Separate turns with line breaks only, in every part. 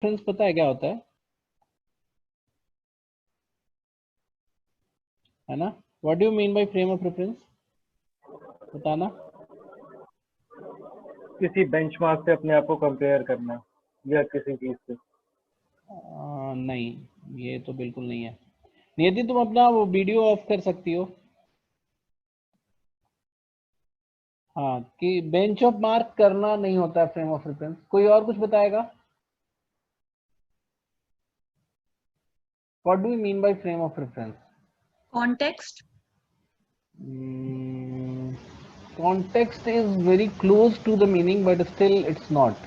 Reference पता है क्या होता है ना? What do you mean by frame of reference, बताना।
किसी बेंचमार्क से अपने आप को कंपेयर करना या किसी चीज से।
नहीं, ये तो बिल्कुल नहीं है। नियति तुम अपना वो वीडियो ऑफ कर सकती हो। हाँ, कि बेंच ऑफ मार्क करना नहीं होता है फ्रेम ऑफ रेफरेंस। कोई और कुछ बताएगा? What do you mean by frame of reference?
Context.
Context is very close to the meaning, but still it's not.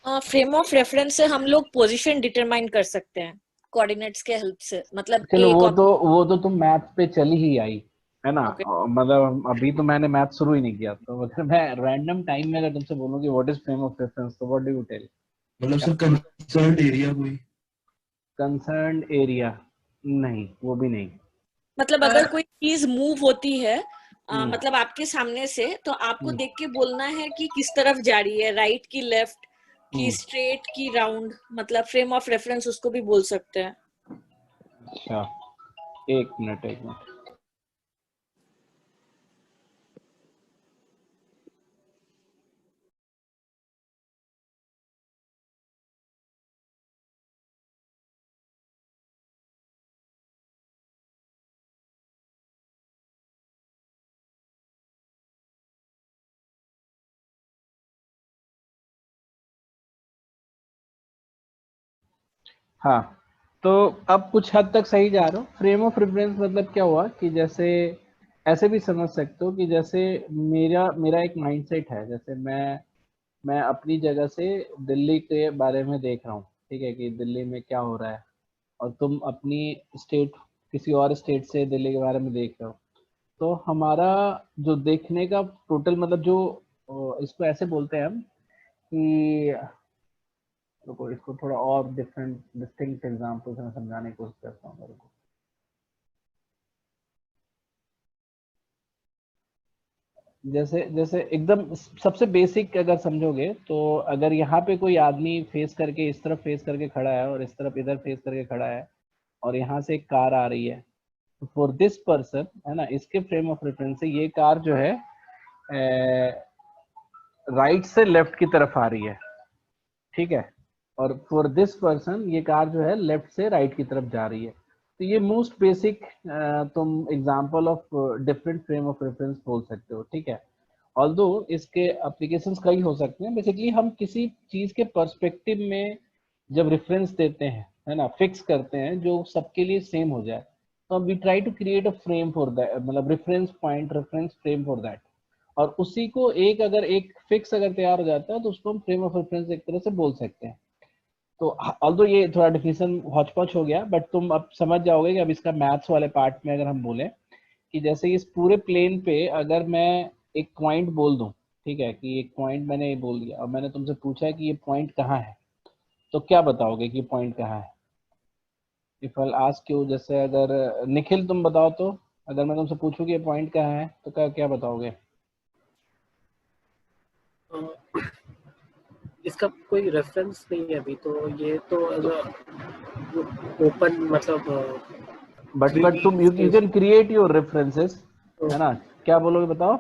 Frame of reference से हम लोग पोजीशन डिटरमाइन कर सकते हैं कोऑर्डिनेट्स के हेल्प से, मतलब
चलो वो तो तुम मैथ पे चली ही आई है ना।
Okay.
मतलब अभी तो मैंने मैथ शुरू ही नहीं किया, तो अगर मैं रैंडम टाइम में अगर तुमसे बोलूं कि what is frame of reference, तो व्हाट डू यू टेल?
मतलब सर कंसर्न्ड एरिया कोई।
कंसर्न्ड एरिया नहीं, वो भी नहीं।
मतलब अगर कोई चीज मूव होती है मतलब आपके सामने से, तो आपको देख के बोलना है कि किस तरफ जा रही है, राइट की लेफ्ट की स्ट्रेट की राउंड, मतलब फ्रेम ऑफ रेफरेंस उसको भी बोल सकते हैं।
अच्छा, एक मिनट। हाँ, तो अब कुछ हद तक सही जा रहा हूँ। फ्रेम ऑफ रेफरेंस मतलब क्या हुआ कि जैसे ऐसे भी समझ सकते हो कि जैसे मेरा एक माइंडसेट है। जैसे मैं अपनी जगह से दिल्ली के बारे में देख रहा हूँ, ठीक है, कि दिल्ली में क्या हो रहा है, और तुम अपनी स्टेट, किसी और स्टेट से दिल्ली के बारे में देख रहे हो। तो हमारा जो देखने का टोटल मतलब जो इसको ऐसे बोलते हैं हम कि, रुको इसको थोड़ा और डिफरेंट डिस्टिंक्ट एग्जांपल से मैं समझाने की कोशिश करता हूँ मेरे को। जैसे जैसे एकदम सबसे बेसिक अगर समझोगे, तो अगर यहाँ पे कोई आदमी फेस करके इस तरफ फेस करके खड़ा है और इस तरफ इधर फेस करके खड़ा है, और यहाँ से एक कार आ रही है, तो फॉर दिस पर्सन है ना, इसके फ्रेम ऑफ रेफरेंस से ये कार जो है राइट से लेफ्ट की तरफ आ रही है, ठीक है, और फॉर दिस पर्सन ये कार जो है लेफ्ट से राइट की तरफ जा रही है। तो ये मोस्ट बेसिक तुम example of different frame of reference बोल सकते हो, ठीक है। ऑल्दो इसके एप्लीकेशंस कई हो सकते हैं। बेसिकली हम किसी चीज के पर्सपेक्टिव में जब रेफरेंस देते हैं, है ना, फिक्स करते हैं जो सबके लिए सेम हो जाए, तो we try to create a frame for that, मतलब reference point, reference frame for that. और उसी को अगर एक फिक्स अगर तैयार हो जाता है, तो उसको हम फ्रेम ऑफ रेफरेंस एक तरह से बोल सकते हैं। तो ऑल्दो ये थोड़ा डिफिनेशन हौच पौच हो गया, बट तुम अब समझ जाओगे कि अब इसका मैथ्स वाले पार्ट में अगर हम बोलें कि जैसे इस पूरे प्लेन पे अगर मैं एक पॉइंट बोल दूं, ठीक है, कि एक पॉइंट मैंने ये बोल दिया और मैंने तुमसे पूछा है कि ये पॉइंट कहाँ है, तो क्या बताओगे कि पॉइंट कहाँ है? इफ आई आस्क यू, जैसे अगर निखिल तुम बताओ, तो अगर मैं तुमसे पूछूं कि ये पॉइंट कहाँ है, तो क्या क्या बताओगे?
इसका कोई रेफरेंस नहीं है अभी, तो ये तो ओपन मतलब
बट तुम you can create your references, है ना। क्या बोलोगे बताओ?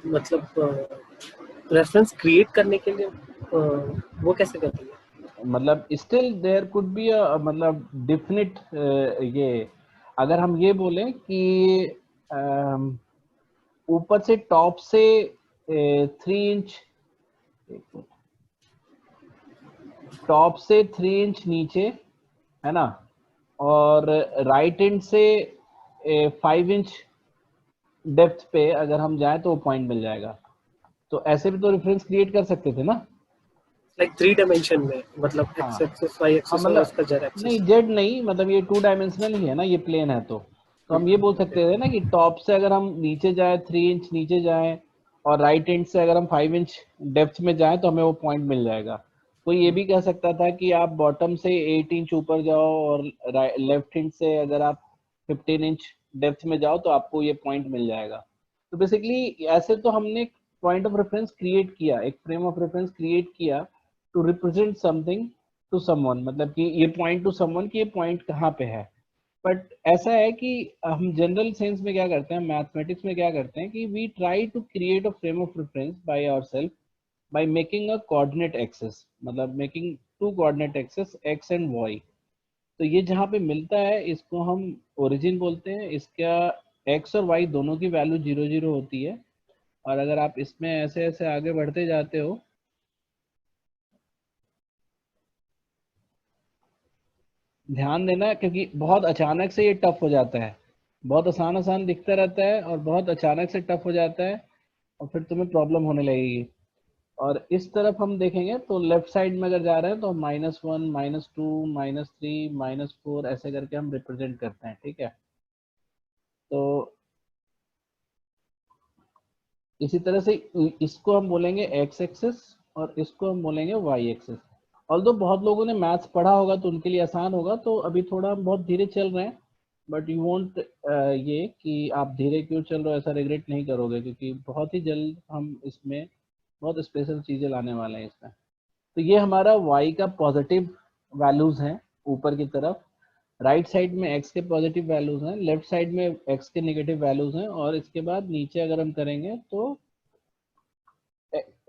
मतलब रेफरेंस क्रिएट करने के लिए वो कैसे करते हैं?
मतलब still there could be a मतलब डेफिनिट ये, अगर हम ये बोलें कि ऊपर से टॉप से 3 इंच, टॉप से 3 इंच नीचे, है ना, और राइट एंड से 5 इंच डेप्थ पे अगर हम जाएं तो वो पॉइंट मिल जाएगा। तो ऐसे भी तो रेफरेंस क्रिएट कर सकते थे ना,
लाइक 3 डायमेंशन में, मतलब
हाँ।
एक्स एक्सिस वाई एक्सिस और उसका जेड एक्सिस।
नहीं, जेड नहीं, मतलब ये 2 डायमेंशनल ही है ना, ये प्लेन है। तो हम ये बोल सकते थे ना कि टॉप से अगर हम नीचे जाए 3 इंच नीचे जाएं, और राइट एंड से अगर हम 5 इंच डेप्थ में जाएं, तो हमें वो पॉइंट मिल जाएगा। कोई ये भी कह सकता था कि आप बॉटम से 8 इंच ऊपर जाओ और लेफ्ट हैंड से अगर आप 15 इंच डेप्थ में जाओ, तो आपको ये पॉइंट मिल जाएगा। तो बेसिकली ऐसे तो हमने पॉइंट ऑफ रेफरेंस क्रिएट किया, एक फ्रेम ऑफ रेफरेंस क्रिएट किया to represent something to someone, मतलब कि ये पॉइंट टू समवन कि ये पॉइंट कहाँ पे है। बट ऐसा है कि हम जनरल सेंस में क्या करते हैं, मैथमेटिक्स में क्या करते हैं कि we try to create a frame of reference by ourselves by making a coordinate axes, मतलब making two coordinate axes X and Y. तो ये जहाँ पे मिलता है इसको हम ओरिजिन बोलते हैं। इसका एक्स और वाई दोनों की वैल्यू 0 0 होती है, और अगर आप इसमें ऐसे ऐसे आगे बढ़ते जाते हो, ध्यान देना क्योंकि बहुत अचानक से ये टफ हो जाता है, बहुत आसान आसान दिखता रहता है और बहुत अचानक से टफ हो जाता है और फिर तुम्हें प्रॉब्लम होने लगेगी। और इस तरफ हम देखेंगे तो लेफ्ट साइड में अगर जा रहे हैं तो -1 -2 -3 -4 ऐसे करके हम रिप्रेजेंट करते हैं, ठीक है। तो इसी तरह से इसको हम बोलेंगे एक्स एक्सिस और इसको हम बोलेंगे वाई एक्सिस। ऑल्दो बहुत लोगों ने मैथ्स पढ़ा होगा तो उनके लिए आसान होगा, तो अभी थोड़ा हम बहुत धीरे चल रहे हैं, बट यू वॉन्ट ये कि आप धीरे क्यों चल रहे हो ऐसा रिग्रेट नहीं करोगे, क्योंकि बहुत ही जल्द हम इसमें बहुत स्पेशल चीज़ें लाने वाले हैं इसमें। तो ये हमारा y का पॉजिटिव वैल्यूज हैं ऊपर की तरफ, राइट साइड में x के पॉजिटिव वैल्यूज हैं, लेफ्ट साइड में x के नेगेटिव वैल्यूज हैं, और इसके बाद नीचे अगर हम करेंगे तो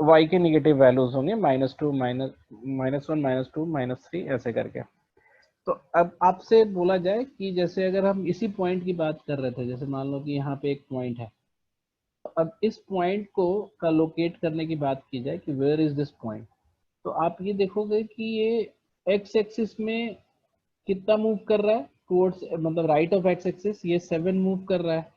y के नेगेटिव वैल्यूज होंगे -2 -1 -2 -3 ऐसे करके। तो अब आपसे बोला जाए कि जैसे अगर हम इसी पॉइंट की बात कर रहे थे, जैसे मान लो कि यहाँ पे एक पॉइंट है, तो अब इस पॉइंट को का लोकेट करने की बात की जाए कि वेयर इज दिस पॉइंट, तो आप ये देखोगे कि ये एक्स एक्सिस में कितना मूव कर रहा है टुवर्ड्स, मतलब राइट ऑफ एक्स एक्सिस ये 7 मूव कर रहा है,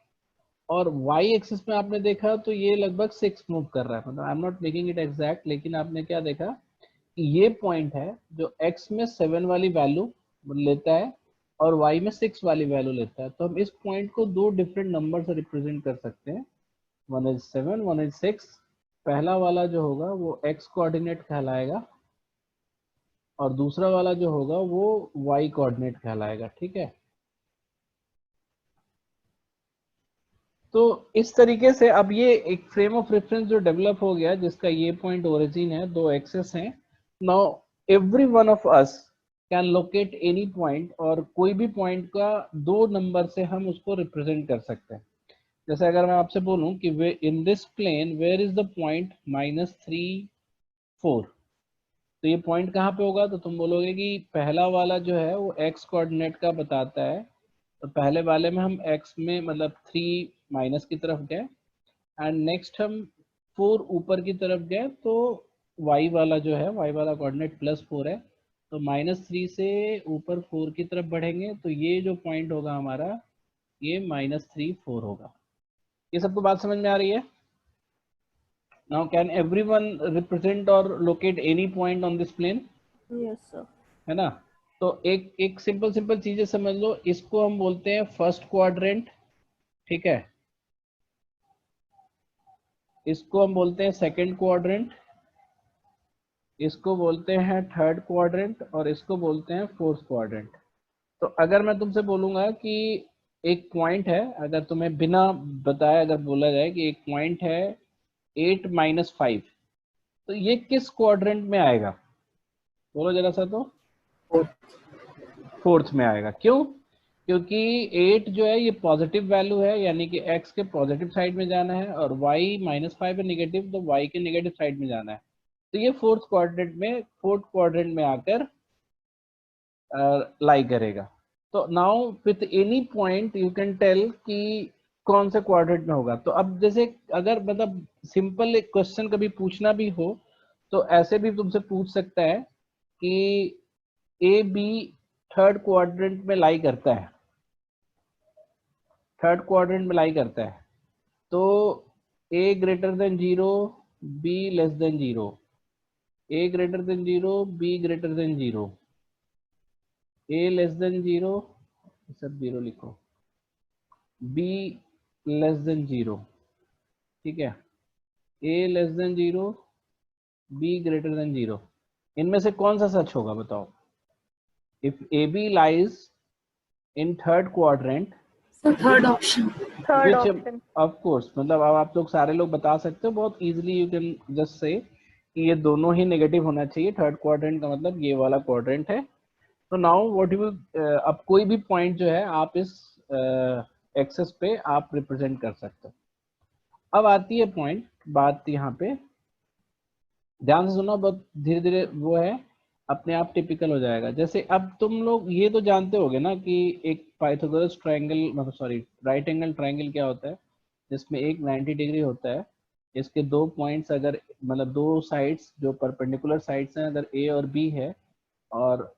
और वाई एक्सिस में आपने देखा तो ये लगभग 6 मूव कर रहा है। मतलब I am not making it exact, लेकिन आपने क्या देखा कि ये पॉइंट है जो एक्स में 7 वाली वैल्यू लेता है और वाई में 6 वाली वैल्यू लेता है। तो हम इस पॉइंट को दो डिफरेंट नंबर से रिप्रेजेंट कर सकते हैं, 1 is 7 1 is 6। पहला वाला जो होगा वो एक्स कोऑर्डिनेट कहलाएगा और दूसरा वाला जो होगा वो वाई कोऑर्डिनेट कहलाएगा, ठीक है। तो इस तरीके से अब ये एक फ्रेम ऑफ रेफरेंस जो डेवलप हो गया जिसका ये पॉइंट ओरिजिन है, दो एक्सेस हैं। Now every one of us can locate any point, और कोई भी पॉइंट का दो नंबर से हम उसको रिप्रेजेंट कर सकते हैं। जैसे अगर मैं आपसे बोलूं कि वे in this plane where is the point -3 4, तो ये पॉइंट कहाँ पे होगा, तो तुम बोलोगे कि पहला वाला जो है वो एक्स कोऑर्डिनेट का बताता है, तो पहले वाले में हम एक्स में मतलब 3 माइनस की तरफ गए, एंड नेक्स्ट हम 4 ऊपर की तरफ गए, तो वाई वाला जो है वाई वाला कोऑर्डिनेट +4 है, तो -3 से ऊपर 4 की तरफ बढ़ेंगे, तो ये जो पॉइंट होगा हमारा ये -3 4 होगा। ये सबको बात समझ में आ रही है? Now can everyone represent or locate any point on this plane?
Yes, sir.
है ना? तो एक सिंपल चीजें समझ लो, इसको हम बोलते हैं फर्स्ट क्वाड्रेंट, ठीक है, इसको हम बोलते हैं सेकंड क्वाड्रेंट, इसको बोलते हैं थर्ड क्वाड्रेंट, और इसको बोलते हैं फोर्थ क्वाड्रेंट। तो अगर मैं तुमसे बोलूंगा कि एक पॉइंट है, अगर तुम्हें बिना बताए अगर बोला जाए कि एक पॉइंट है 8 - 5, तो ये किस क्वाड्रेंट में आएगा, बोलो जरा सा। तो फोर्थ में आएगा। क्यों? क्योंकि 8 जो है ये पॉजिटिव वैल्यू है, यानी कि x के पॉजिटिव साइड में जाना है, और y -5 है नेगेटिव, तो y के नेगेटिव साइड में जाना है। तो ये फोर्थ क्वाड्रेंट में आकर लाई करेगा। तो now with any point you can tell कि कौन से क्वाड्रेंट में होगा। तो अब जैसे अगर मतलब सिंपल एक क्वेश्चन कभी पूछना भी हो तो ऐसे भी तुमसे पूछ सकता है कि ए बी थर्ड क्वाड्रेंट में लाई करता है, थर्ड क्वाड्रेंट में लाई करता है, तो a greater than 0 b less than 0, a greater than 0 b greater than 0, a less than 0, सब 0 लिखो, b लेस देन 0, ठीक है, a less than 0 b greater than 0। इनमें से कौन सा सच होगा बताओ? If ab lies in third quadrant
third option.
Third
which
option.
Of course, मतलब अब आप लोग सारे लोग बता सकते हो बहुत easily, you can just say कि ये दोनों ही नेगेटिव होना चाहिए। थर्ड क्वाड्रेंट का मतलब ये वाला क्वाड्रेंट है। तो नाउ व्हाट यू, अब कोई भी पॉइंट जो है आप इस एक्सेस पे आप रिप्रेजेंट कर सकते हो। अब आती है पॉइंट बात यहाँ पे, ध्यान से सुनो, बहुत धीरे धीरे वो है, अपने आप टिपिकल हो जाएगा। जैसे अब तुम लोग ये तो जानते होगे ना कि एक पाइथागोरस ट्रायंगल, मतलब सॉरी राइट एंगल ट्रायंगल क्या होता है, जिसमें एक 90 डिग्री होता है, इसके दो पॉइंट्स अगर, मतलब दो साइड्स जो परपेंडिकुलर साइड्स हैं, अगर ए और बी है और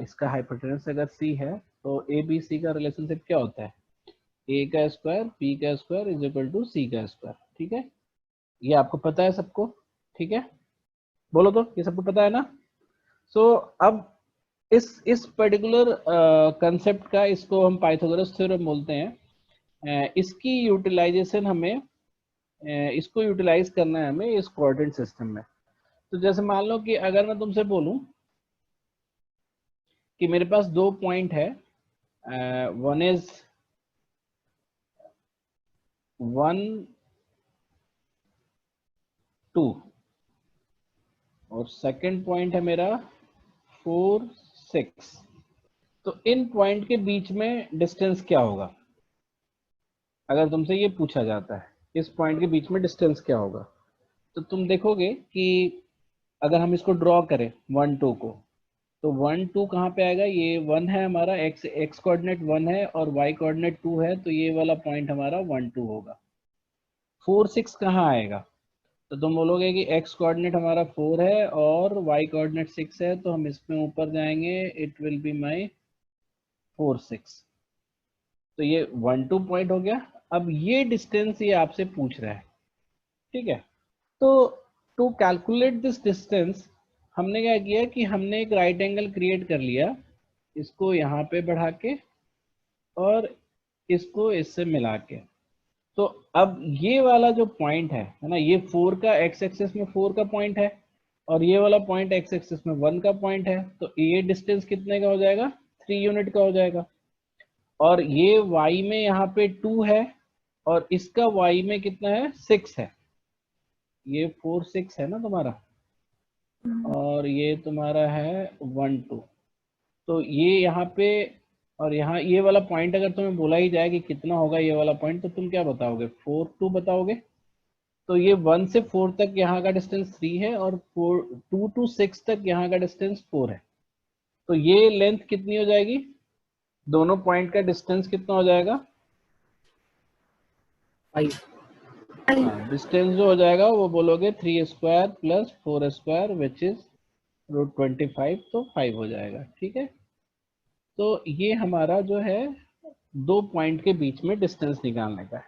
इसका हाइपोटेनस अगर सी है, तो ए बी सी का रिलेशनशिप क्या होता है, ए का स्क्वायर बी का स्क्वायर इज इक्वल टू सी का स्क्वायर। ठीक है, ये आपको पता है सबको? ठीक है, बोलो तो, ये सबको पता है ना? सो अब इस पर्टिकुलर कंसेप्ट का, इसको हम पाइथागोरस थ्योरम बोलते हैं। इसकी यूटिलाइजेशन हमें, इसको यूटिलाइज करना है हमें इस कोऑर्डिनेट सिस्टम में। तो जैसे मान लो कि अगर मैं तुमसे बोलूं कि मेरे पास दो पॉइंट है, वन इज 1 2 और सेकंड पॉइंट है मेरा 4 6, तो इन पॉइंट के बीच में डिस्टेंस क्या होगा? अगर तुमसे ये पूछा जाता है इस पॉइंट के बीच में डिस्टेंस क्या होगा, तो तुम देखोगे कि अगर हम इसको ड्रॉ करें 1 2 को, तो 1 2 कहाँ पे आएगा? ये 1 है हमारा, एक्स कोऑर्डिनेट 1 है और वाई कोऑर्डिनेट 2 है, तो ये वाला पॉइंट हमारा 1 2 होगा। 4 6 कहाँ आएगा? तो तुम बोलोगे कि एक्स कोऑर्डिनेट हमारा 4 है और वाई कोऑर्डिनेट 6 है, तो हम इसमें ऊपर जाएंगे, इट विल बी माई 4 6। तो ये 1 2 पॉइंट हो गया। अब ये डिस्टेंस ये आपसे पूछ रहा है, ठीक है? तो टू कैलकुलेट दिस डिस्टेंस हमने क्या किया कि हमने एक राइट एंगल क्रिएट कर लिया, इसको यहाँ पे बढ़ा के और इसको इससे मिला के। तो अब ये वाला जो पॉइंट है ना, ये 4 का एक्स एक्सिस में 4 का पॉइंट है और ये वाला पॉइंट एक्स एक्सिस में 1 का पॉइंट है, तो ये डिस्टेंस कितने का हो जाएगा? 3 यूनिट का हो जाएगा। और ये y में यहाँ पे 2 है और इसका y में कितना है? 6 है। ये 4 6 है ना तुम्हारा, और ये तुम्हारा है 1 2। तो ये यहाँ पे और यहाँ ये वाला पॉइंट अगर तुम्हें बोला ही जाए कि कितना होगा ये वाला पॉइंट, तो तुम क्या बताओगे? 4 2 बताओगे। तो ये 1 से 4 तक यहाँ का डिस्टेंस 3 है और 2 to 6 तक यहाँ का डिस्टेंस 4 है। तो ये लेंथ कितनी हो जाएगी? दोनों पॉइंट का डिस्टेंस कितना हो जाएगा?
5।
डिस्टेंस जो हो जाएगा वो बोलोगे 3 square plus 4 square which is √25, तो 5 हो जाएगा। ठीक है, तो ये हमारा जो है दो पॉइंट के बीच में डिस्टेंस निकालने का है।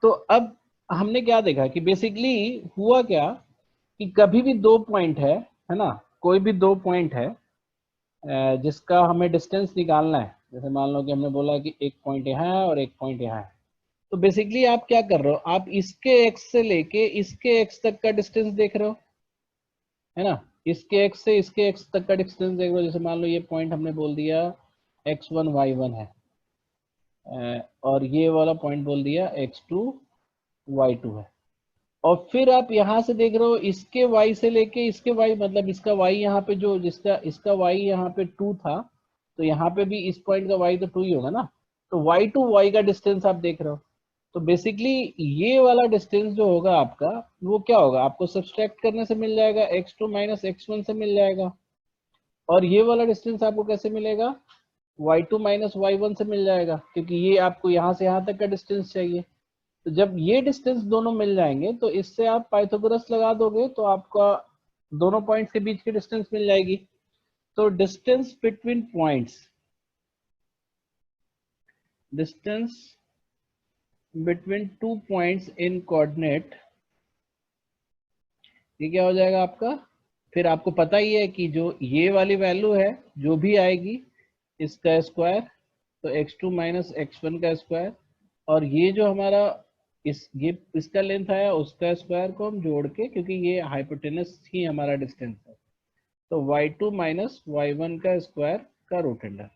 तो अब हमने क्या देखा कि बेसिकली हुआ क्या कि कभी भी दो पॉइंट है ना, कोई भी दो पॉइंट है जिसका हमें डिस्टेंस निकालना है। जैसे मान लो कि हमने बोला कि एक पॉइंट यहाँ है और एक पॉइंट यहाँ है, तो बेसिकली आप क्या कर रहे हो? आप इसके एक्स से लेके इसके एक्स तक का डिस्टेंस देख रहे हो, है ना? इसके एक्स से इसके एक्स तक का डिस्टेंस देख रहे हो। जैसे मान लो ये पॉइंट हमने बोल दिया x1 y1 है और ये वाला पॉइंट बोल दिया x2 y2 है। और फिर आप यहाँ से देख रहे हो इसके y से लेके इसके y, मतलब इसका y यहाँ पे जो जिसका इसका y यहाँ पे 2 था, तो यहाँ पे भी इस पॉइंट का y तो 2 ही होगा ना, तो y to y का डिस्टेंस आप देख रहे हो। तो बेसिकली ये वाला डिस्टेंस जो होगा आपका, वो क्या होगा? आपको सब्सट्रैक्ट करने से मिल जाएगा, x2 माइनस x1 से मिल जाएगा। और ये वाला डिस्टेंस आपको कैसे मिलेगा? y2 माइनस y1 से मिल जाएगा, क्योंकि ये आपको यहाँ से यहाँ तक का डिस्टेंस चाहिए। तो जब ये डिस्टेंस दोनों मिल जाएंगे तो इससे आप पाइथागोरस लगा दोगे तो आपका दोनों पॉइंट्स के बीच की डिस्टेंस मिल जाएगी। तो distance between points, distance between two points in coordinate, ये क्या हो जाएगा आपका? फिर आपको पता ही है कि जो ये वाली वैल्यू है जो भी आएगी इसका स्क्वायर, तो x2 माइनस x1 का स्क्वायर, और ये जो हमारा ये इसका लेंथ आया उसका स्क्वायर को हम जोड़ के, क्योंकि ये हाइपोटेनस ही हमारा डिस्टेंस है, तो y2 माइनस y1 का स्क्वायर का रूट अंडर।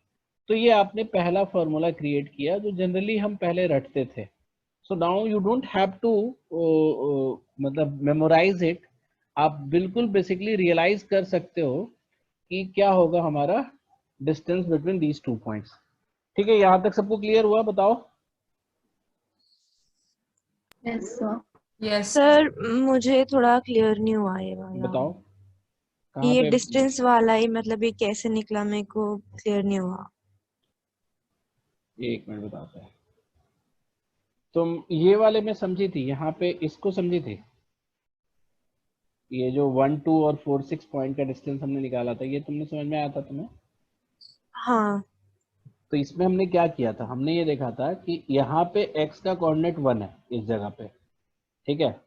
तो ये आपने पहला फॉर्मूला क्रिएट किया जो जनरली हम पहले रटते थे. So now you don't have to मतलब मेमोराइज इट. आप बिल्कुल बेसिकली रियलाइज कर सकते हो कि क्या होगा हमारा डिस्टेंस बिटवीन दीज 2 पॉइंट्स. ठीक है, यहां तक सबको क्लियर हुआ? बताओ.
Yes, sir.
यस
सर मुझे थोड़ा क्लियर नहीं हुआ ये वाला.
बताओ कहाँ
ये
पे.
डिस्टेंस वाला ही मतलब ये कैसे निकला मेरे को क्लियर नहीं हुआ.
एक मिनट बताते हैं. तुम ये वाले में समझी थी, यहाँ पे इसको समझी थी? ये जो 1, 2 और 4, 6 पॉइंट का डिस्टेंस हमने निकाला था, ये तुमने समझ में आया था तुम्हें?
हाँ.
तो इसमें हमने क्या किया था, हमने ये देखा था कि यहाँ पे x का कोऑर्डिनेट 1 है इस जगह पे, ठीक है,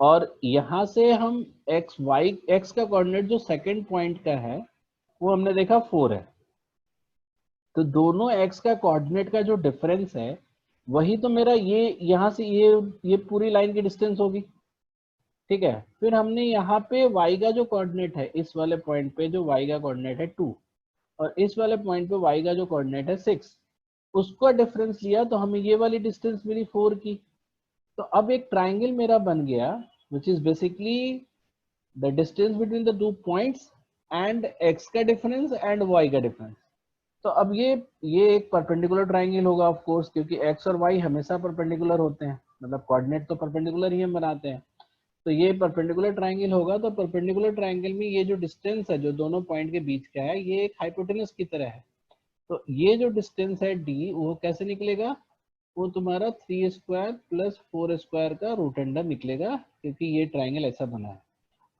और यहाँ से हम x का कोऑर्डिनेट जो सेकंड पॉइंट का है वो हमने देखा 4 है. तो दोनों x का कोऑर्डिनेट का जो डिफरेंस है वही तो मेरा ये यहाँ से ये पूरी लाइन की डिस्टेंस होगी. ठीक है, फिर हमने यहाँ पे y का जो कोऑर्डिनेट है इस वाले पॉइंट पे जो y का कोऑर्डिनेट है 2 और इस वाले पॉइंट पे y का जो कोऑर्डिनेट है 6, उसका डिफरेंस लिया तो हमें ये वाली डिस्टेंस मिली 4 की. तो अब एक ट्राइंगल मेरा बन गया which is basically the distance between the 2 points and x का डिफरेंस एंड y का डिफरेंस. तो अब ये एक परपेंडिकुलर ट्राइंगल होगा ऑफ कोर्स, क्योंकि x और y हमेशा परपेंडिकुलर होते हैं, मतलब कोऑर्डिनेट तो परपेंडिकुलर ही हम बनाते हैं. तो ये परपेंडिकुलर ट्राइंगल होगा. तो परपेंडिकुलर ट्राइंगल में ये जो डिस्टेंस है जो दोनों पॉइंट के बीच का है ये एक हाइपोटेनस की तरह है. तो ये जो डिस्टेंस है d वो कैसे निकलेगा, वो तुम्हारा 3 स्क्वायर प्लस 4 स्क्वायर का रूट अंडर निकलेगा, क्योंकि ये ट्राइंगल ऐसा बना है.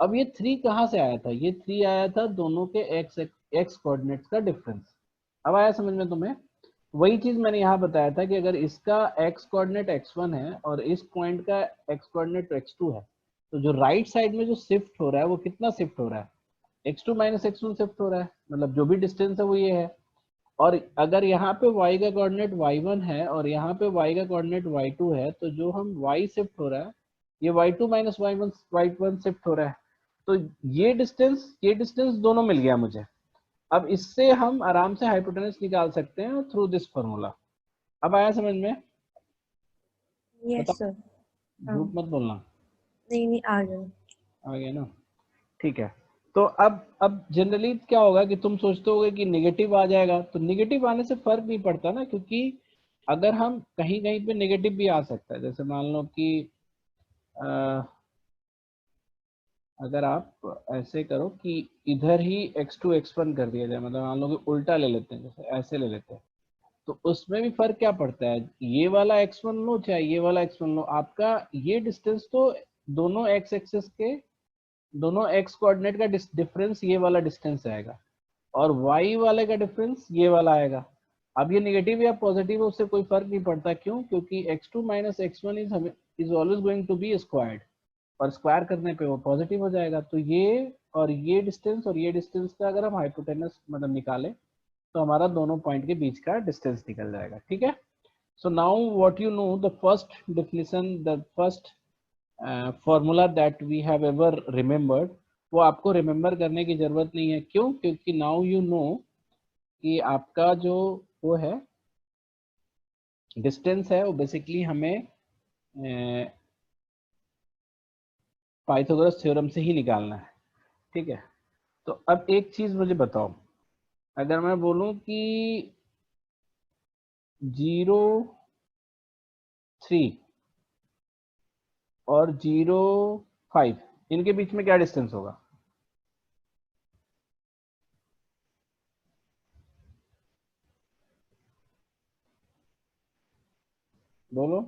अब ये 3 कहाँ से आया था, ये 3 आया था दोनों के x कोऑर्डिनेट्स का डिफरेंस. अब आया समझ में तुम्हें? वही चीज मैंने यहाँ बताया था कि अगर इसका x कोऑर्डिनेट x1 है और इस पॉइंट का x कोऑर्डिनेट x2 है, तो जो राइट साइड में जो शिफ्ट हो रहा है वो कितना शिफ्ट हो रहा है, x2 माइनस x1 शिफ्ट हो रहा है, मतलब जो भी डिस्टेंस है वो ये है. और अगर यहाँ पे y का कोऑर्डिनेट y1 है और यहाँ पे y का कोऑर्डिनेट y2 है, तो जो हम y शिफ्ट हो रहा है ये y2 माइनस y1 शिफ्ट हो रहा है. तो ये डिस्टेंस दोनों मिल गया मुझे. अब इससे हम आराम से हाइपोटेनस निकाल सकते हैं थ्रू दिस फॉर्मूला. अब आया समझ में?
Yes sir.
झूठ मत बोलना.
नहीं आ गया.
आ गया ना? ठीक है. तो अब जनरली क्या होगा कि तुम सोचते होगे कि नेगेटिव आ जाएगा, तो नेगेटिव आने से फर्क नहीं पड़ता ना, क्योंकि अगर हम कहीं पे नेगेटिव भी आ सकता है. जैसे मान लो कि अगर आप ऐसे करो कि इधर ही x2 x1 कर दिया जाए, मतलब मान लो कि उल्टा ले लेते हैं, जैसे ऐसे ले लेते हैं, तो उसमें भी फर्क क्या पड़ता है, ये वाला x1 लो चाहे ये वाला x1 लो, आपका ये डिस्टेंस तो दोनों x एक्सिस के दोनों x कोऑर्डिनेट का डिफरेंस ये वाला डिस्टेंस आएगा और y वाले का डिफरेंस ये वाला आएगा. अब ये नेगेटिव या पॉजिटिव है उससे कोई फर्क नहीं पड़ता. क्यों? क्योंकि x2 minus x1 is always going to be squared, और स्क्वायर करने पे वो पॉजिटिव हो जाएगा. तो ये और ये डिस्टेंस का अगर हम हाइपोटेनस मतलब निकालें तो हमारा दोनों पॉइंट के बीच का डिस्टेंस निकल जाएगा. ठीक है. So now what you know, the first definition, the first formula that we have ever remembered, वो आपको रिमेम्बर करने की जरूरत नहीं है. क्यों? क्योंकि नाउ यू नो कि आपका जो वो है डिस्टेंस है वो बेसिकली हमें पाइथागोरस थ्योरम से ही निकालना है. ठीक है. तो अब एक चीज मुझे बताओ, अगर मैं बोलूं कि 0, 3 और 0, 5 इनके बीच में क्या डिस्टेंस होगा? बोलो.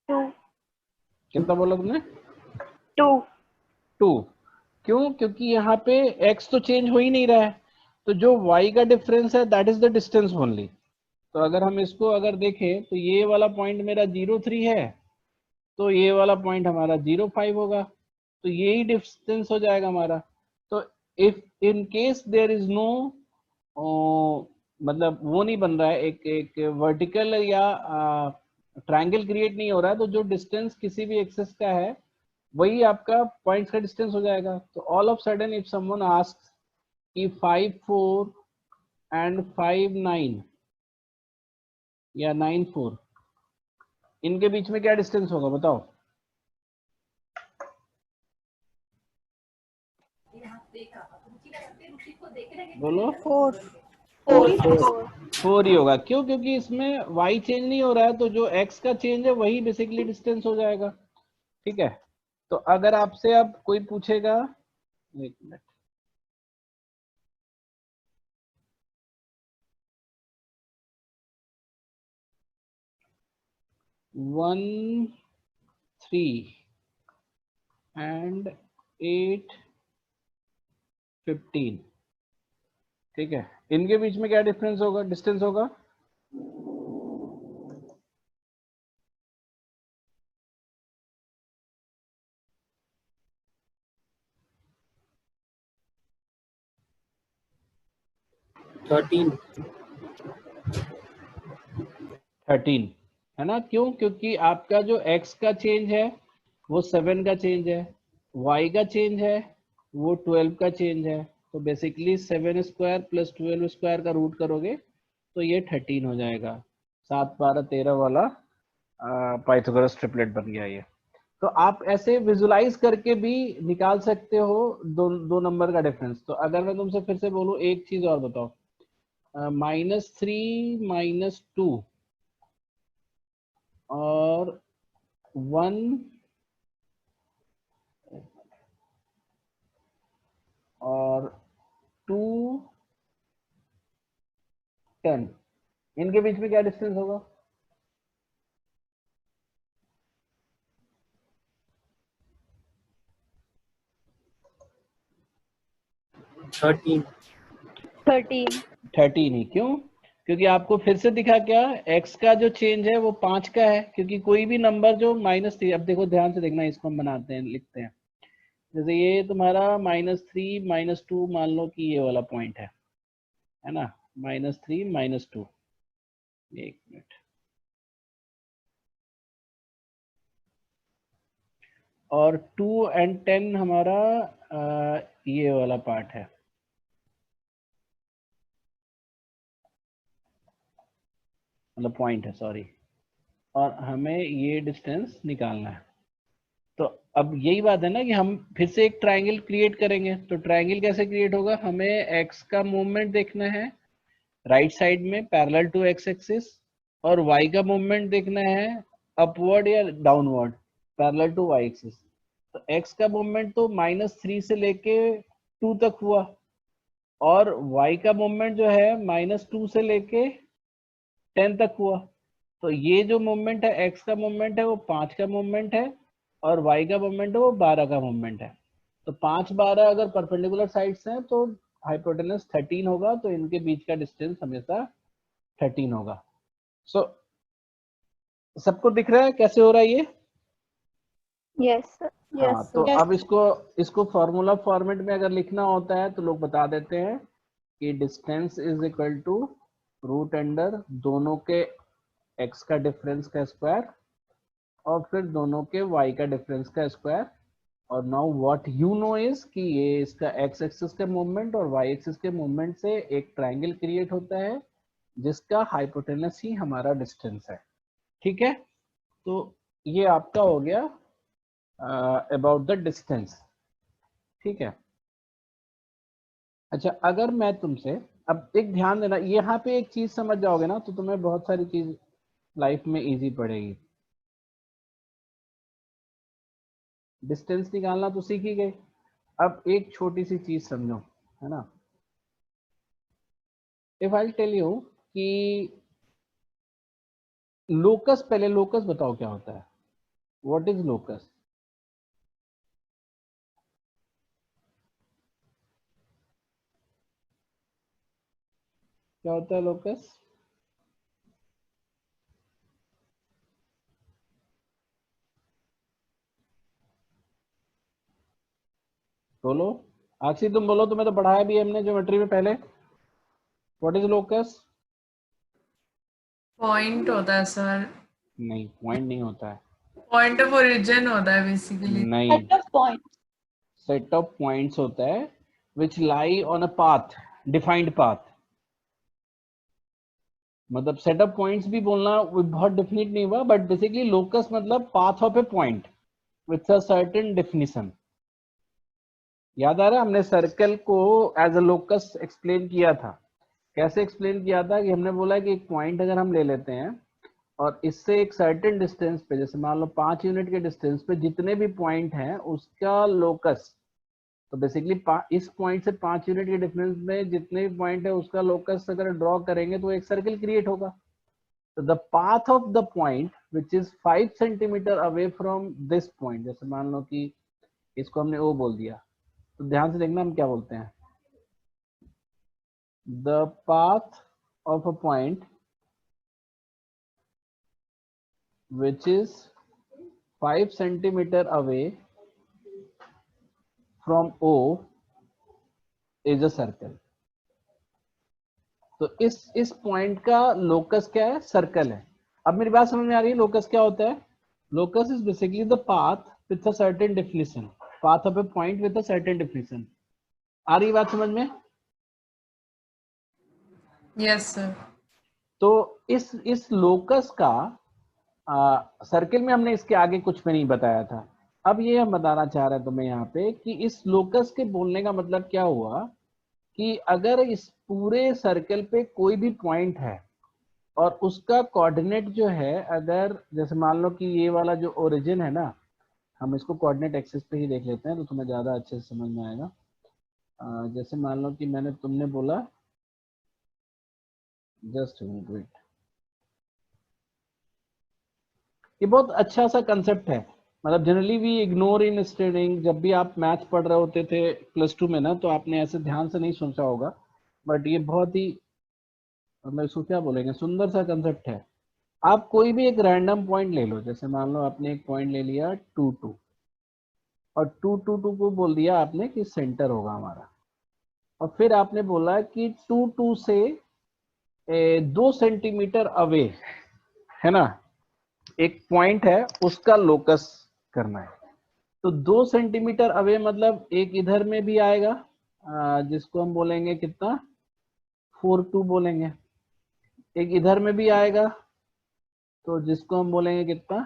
2.
कितना बोला तुमने?
2.
क्यों? क्योंकि यहाँ पे x तो चेंज हो ही नहीं रहा है, तो जो y का डिफरेंस है that is the distance only. तो अगर हम इसको अगर देखें तो ये वाला पॉइंट मेरा 0, 3 है, तो ये वाला पॉइंट हमारा 0, 5 होगा, तो यही डिस्टेंस हो जाएगा हमारा. तो if in case there is no मतलब वो नहीं बन रहा है, एक वर्टिकल या ट्रायंगल क्रिएट नहीं हो रहा है, तो जो डिस्टेंस किसी भी एक्सिस का है वही आपका पॉइंट्स का डिस्टेंस हो जाएगा. तो all of sudden if someone asks कि 5 4 एंड 5 9 या 9 4, इनके बीच में क्या डिस्टेंस होगा बताओ? बोलो। 4 ही होगा। क्यों? क्योंकि इसमें y चेंज नहीं हो रहा है, तो जो x का चेंज है वही बेसिकली डिस्टेंस हो जाएगा। ठीक है, तो अगर आपसे अब कोई पूछेगा, एक मिनट, वन 3 एंड 8 15, ठीक है, इनके बीच में क्या डिफरेंस होगा, डिस्टेंस होगा?
थर्टीन
13 है ना। क्यों? क्योंकि आपका जो x का चेंज है वो 7 का चेंज है, y का चेंज है वो 12 का चेंज है, तो बेसिकली 7 स्क्वायर प्लस 12 स्क्वायर का रूट करोगे तो ये 13 हो जाएगा। 7 12 13 वाला पाइथागोरस ट्रिपलेट बन गया ये। तो आप ऐसे विजुलाइज करके भी निकाल सकते हो दो नंबर का डिफरेंस। तो अगर मैं तुमसे फिर से बोलूं, एक चीज और बताओ, -3 -2 और 1 और 2 10, इनके बीच में क्या डिस्टेंस होगा?
थर्टीन
13 ही। क्यों? क्योंकि आपको फिर से दिखा क्या, x का जो चेंज है वो 5 का है, क्योंकि कोई भी नंबर जो -3, अब देखो ध्यान से देखना, इसको हम बनाते हैं, लिखते हैं, जैसे ये तुम्हारा -3 -2 मान लो कि ये वाला पॉइंट है ना, -3 -2, एक मिनट, और 2 एंड 10 हमारा ये वाला पार्ट है, मतलब पॉइंट है, सॉरी, और हमें ये डिस्टेंस निकालना है। तो अब यही बात है ना कि हम फिर से एक ट्रायंगल क्रिएट करेंगे। तो ट्रायंगल कैसे क्रिएट होगा? हमें x का मूवमेंट देखना है राइट साइड में पैरेलल टू x एक्सिस, और y का मूवमेंट देखना है अपवर्ड या downward parallel to y axis. तो x का मूवमेंट तो -3 से लेके 2 तक हुआ, और y का मूवमेंट जो है -2 से लेके 10 तक हुआ। तो ये जो मूवमेंट है, x का मूवमेंट है वो 5 का मूवमेंट है, और y का मूवमेंट है वो 12 का मूवमेंट है। तो 5 12 अगर परपेंडिकुलर साइड्स हैं तो हाइपोटेनस 13 होगा, तो इनके बीच का डिस्टेंस हमेशा 13 होगा। सो सबको दिख रहा है कैसे हो रहा है ये?
यस
हाँ, तो अब इसको फॉर्मूला फॉर्मेट में अगर लिखना होता है तो लोग बता देते हैं कि distance is equal to root under दोनों के x का डिफरेंस का स्क्वायर और फिर दोनों के y का डिफरेंस का स्क्वायर। और now what you no is कि ये इसका x एक्सिस का मूवमेंट और y एक्सिस के मूवमेंट से एक ट्रायंगल क्रिएट होता है जिसका हाइपोटेनस ही हमारा डिस्टेंस है। ठीक है, तो ये आपका हो गया अबाउट द डिस्टेंस। ठीक है, अच्छा, अगर मैं तुमसे अब एक ध्यान देना, यहाँ पे एक चीज समझ जाओगे ना तो तुम्हें बहुत सारी चीज लाइफ में इजी पड़ेगी। डिस्टेंस निकालना तो सीख ही गए, अब एक छोटी सी चीज समझो, है ना। इफ आई टेल यू कि लोकस, पहले लोकस बताओ क्या होता है, व्हाट इज लोकस? क्या होता है लोकस? बोलो, आखिर तुम बोलो, तुम्हें तो पढ़ाया भी है हमने ज्योमेट्री में पहले। What is locus?
पॉइंट होता है सर।
नहीं, पॉइंट नहीं होता है।
पॉइंट ऑफ ओरिजिन होता है बेसिकली।
नहीं, सेट ऑफ पॉइंट्स होता है which lie on a path, defined path. मतलब सेटअप पॉइंट्स भी बोलना बहुत डेफिनेट नहीं हुआ, बट बेसिकली लोकस मतलब path of a point with a certain definition. याद आ रहा है हमने सर्कल को एज अ लोकस एक्सप्लेन किया था। कैसे एक्सप्लेन किया था कि हमने बोला कि एक पॉइंट अगर हम ले लेते हैं और इससे एक सर्टेन डिस्टेंस पे, जैसे मान लो 5 यूनिट के डिस्टेंस पे जितने भी पॉइंट हैं उसका लोकस, तो बेसिकली इस पॉइंट से 5 यूनिट के डिफरेंस में जितने भी पॉइंट है उसका लोकस अगर ड्रॉ करेंगे तो एक सर्कल क्रिएट होगा। तो the path of the point which is 5 centimetre away from this point, जैसे मान लो कि इसको हमने ओ बोल दिया, तो ध्यान से देखना हम क्या बोलते हैं, the path of a point which is 5 centimetre away from O is a circle. तो इस पॉइंट का लोकस क्या है, सर्कल है। अब मेरी बात समझ में आ रही है लोकस क्या होता है? Locus is basically the path with a certain definition, path of a point with a certain definition. आ रही बात समझ में?
Yes sir.
तो इस लोकस का सर्कल में हमने इसके आगे कुछ भी नहीं बताया था। अब ये हम बताना चाह रहे हैं तुम्हें यहाँ पे कि इस लोकस के बोलने का मतलब क्या हुआ कि अगर इस पूरे सर्कल पे कोई भी पॉइंट है और उसका कोऑर्डिनेट जो है, अगर जैसे मान लो कि ये वाला जो ओरिजिन है ना, हम इसको कोऑर्डिनेट एक्सिस पे ही देख लेते हैं तो तुम्हें ज्यादा अच्छे से समझ में आएगा। जैसे मान लो कि तुमने बोला, जस्ट वेट, ये बहुत अच्छा सा कंसेप्ट है। मतलब generally we ignore in studying, जब भी आप मैथ पढ़ रहे होते थे +2 में ना, तो आपने ऐसे ध्यान से नहीं सोचा होगा, बट ये बहुत ही, मतलब इसको क्या बोलेंगे, सुंदर सा कंसेप्ट है। आप कोई भी एक रैंडम पॉइंट ले लो, जैसे मान लो आपने एक पॉइंट ले लिया 2 2 और 2 2 2 को बोल दिया आपने कि सेंटर होगा हमारा, और फिर आपने बोला कि 2 2 से 2 सेंटीमीटर अवे है ना एक पॉइंट है, उसका लोकस करना है। तो 2 सेंटीमीटर अवे मतलब एक इधर में भी आएगा, जिसको हम बोलेंगे कितना, 4 2 बोलेंगे। एक इधर में भी आएगा तो जिसको हम बोलेंगे कितना,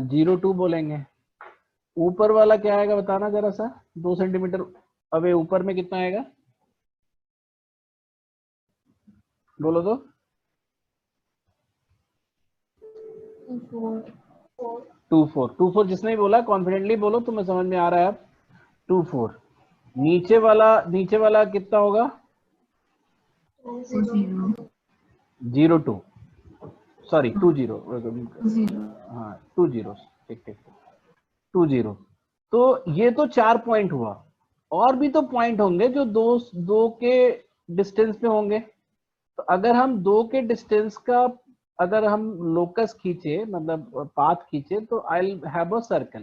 0 2 बोलेंगे। ऊपर वाला क्या आएगा बताना जरा सा, 2 सेंटीमीटर अवे ऊपर में कितना आएगा, बोलो तो। 2 4 जिसने भी बोला कॉन्फिडेंटली बोलो, तुम्हें समझ में आ रहा है अब। 2 4 नीचे वाला कितना होगा, 0 2 सॉरी 2 0, हाँ 2 0, ठीक ठीक 2 0। तो ये तो 4 पॉइंट हुआ, और भी तो पॉइंट होंगे जो दो के डिस्टेंस पे होंगे। तो अगर हम 2 के डिस्टेंस का अगर हम लोकस खींचे, मतलब पाथ खींचे, तो आई हैव अ सर्कल।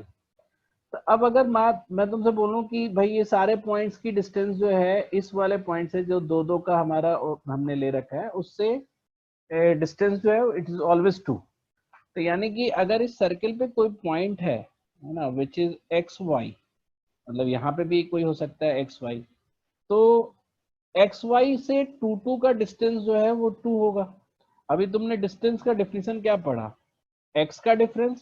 तो अब अगर मैं तुमसे बोलूं कि भाई ये सारे पॉइंट्स की डिस्टेंस जो है इस वाले पॉइंट से जो 2 2 का हमारा हमने ले रखा है, उससे डिस्टेंस जो है इट इज ऑलवेज 2। तो यानी कि अगर इस सर्कल पे कोई पॉइंट है ना, विच इज एक्स वाई, मतलब यहाँ पे भी कोई हो सकता है एक्स वाई, तो एक्स वाई से 2 2 का डिस्टेंस जो है वो 2 होगा। अभी तुमने डिस्टेंस का डेफिनेशन क्या पढ़ा, एक्स का डिफरेंस,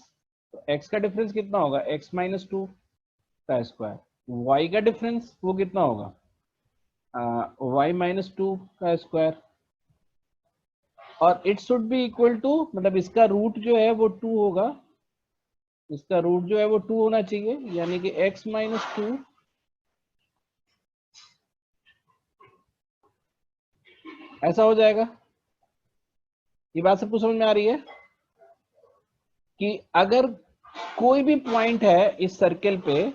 तो एक्स का डिफरेंस कितना होगा, एक्स माइनस 2 का स्क्वायर। वाई का डिफरेंस वो कितना होगा, वाई माइनस 2 का स्क्वायर। और it should be equal to, मतलब इसका रूट जो है वो 2 होगा, इसका रूट जो है वो 2 होना चाहिए, यानी कि x माइनस 2 ऐसा हो जाएगा। ये बात सबको समझ में आ रही है कि अगर कोई भी पॉइंट है इस सर्कल पे,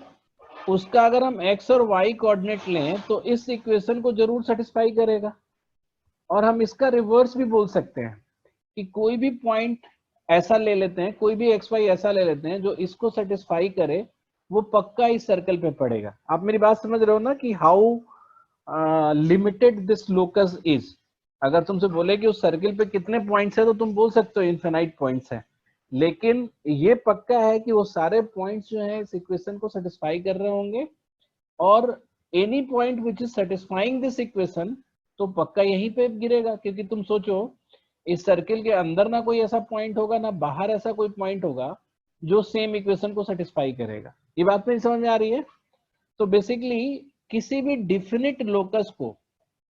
उसका अगर हम x और y कोऑर्डिनेट लें तो इस इक्वेशन को जरूर सेटिस्फाई करेगा। और हम इसका रिवर्स भी बोल सकते हैं कि कोई भी पॉइंट ऐसा ले लेते हैं, कोई भी एक्स वाई ऐसा ले लेते हैं जो इसको सेटिस्फाई करे, वो पक्का इस सर्कल पे पड़ेगा। आप मेरी बात समझ रहे हो ना कि how limited this locus is. अगर तुमसे बोले कि उस सर्कल पे कितने पॉइंट्स है तो तुम बोल सकते हो इनफिनाइट पॉइंट्स है, लेकिन ये पक्का है कि वो सारे पॉइंट्स जो है इस इक्वेशन को सेटिस्फाई कर रहे होंगे और any point which is satisfying this equation, तो पक्का यहीं पे गिरेगा, क्योंकि तुम सोचो इस सर्किल के अंदर ना कोई ऐसा पॉइंट होगा ना बाहर ऐसा कोई पॉइंट होगा जो सेम इक्वेशन को सेटिस्फाई करेगा। ये बात मेरी समझ में आ रही है? तो बेसिकली किसी भी डिफिनिट लोकस को,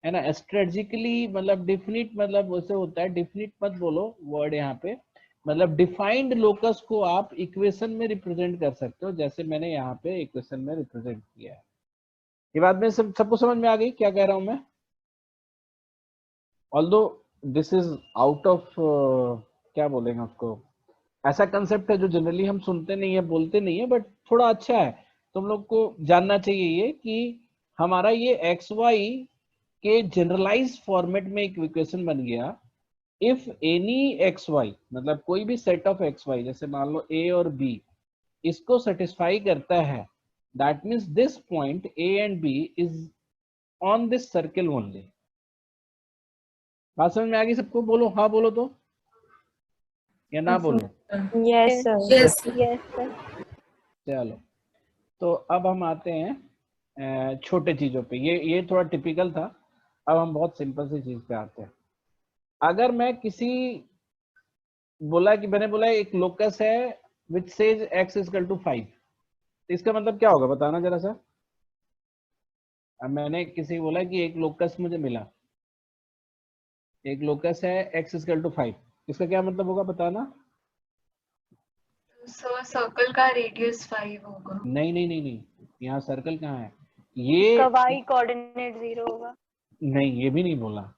है ना, स्ट्रेटेजिकली, मतलब डिफिनिट मतलब वैसे होता है, डिफिनिट मत बोलो वर्ड यहाँ पे, मतलब डिफाइंड लोकस को आप इक्वेशन में रिप्रेजेंट कर सकते हो, जैसे मैंने यहाँ पे इक्वेशन में रिप्रेजेंट किया है। ये बात में सबको समझ में आ गई क्या कह रहा हूं मैं? Although this is out of क्या बोलेंगे उसको, ऐसा कंसेप्ट है जो जनरली हम सुनते नहीं है, बोलते नहीं है, बट थोड़ा अच्छा है, तुम लोग को जानना चाहिए ये कि हमारा ये एक्स वाई के जनरलाइज फॉर्मेट में एक इक्वेशन बन गया। इफ एनी एक्स वाई, मतलब कोई भी सेट ऑफ एक्स वाई, जैसे मान लो ए और बी, इसको सेटिस्फाई करता है, that means this point A and B is on this circle only. बात समझ में आ गई सबको? बोलो हाँ, बोलो तो, या ना बोलो?
Yes sir.
Yes.
Yes, sir.
चलो, तो अब हम आते हैं छोटे चीजों पे। ये थोड़ा टिपिकल था, अब हम बहुत सिंपल सी चीज पे आते हैं। अगर मैं किसी बोला कि मैंने बोला एक लोकस है which says x is equal to 5, तो इसका मतलब क्या होगा बताना जरा सा। अब मैंने किसी बोला कि एक लोकस मुझे मिला, एक लोकस है x इज इक्वल टू 5, इसका क्या मतलब होगा बताना?
So सर्कल का रेडियस 5 होगा।
नहीं नहीं नहीं नहीं, यहाँ सर्कल कहाँ है? ये
का y कोऑर्डिनेट 0 होगा।
नहीं, ये भी नहीं बोला।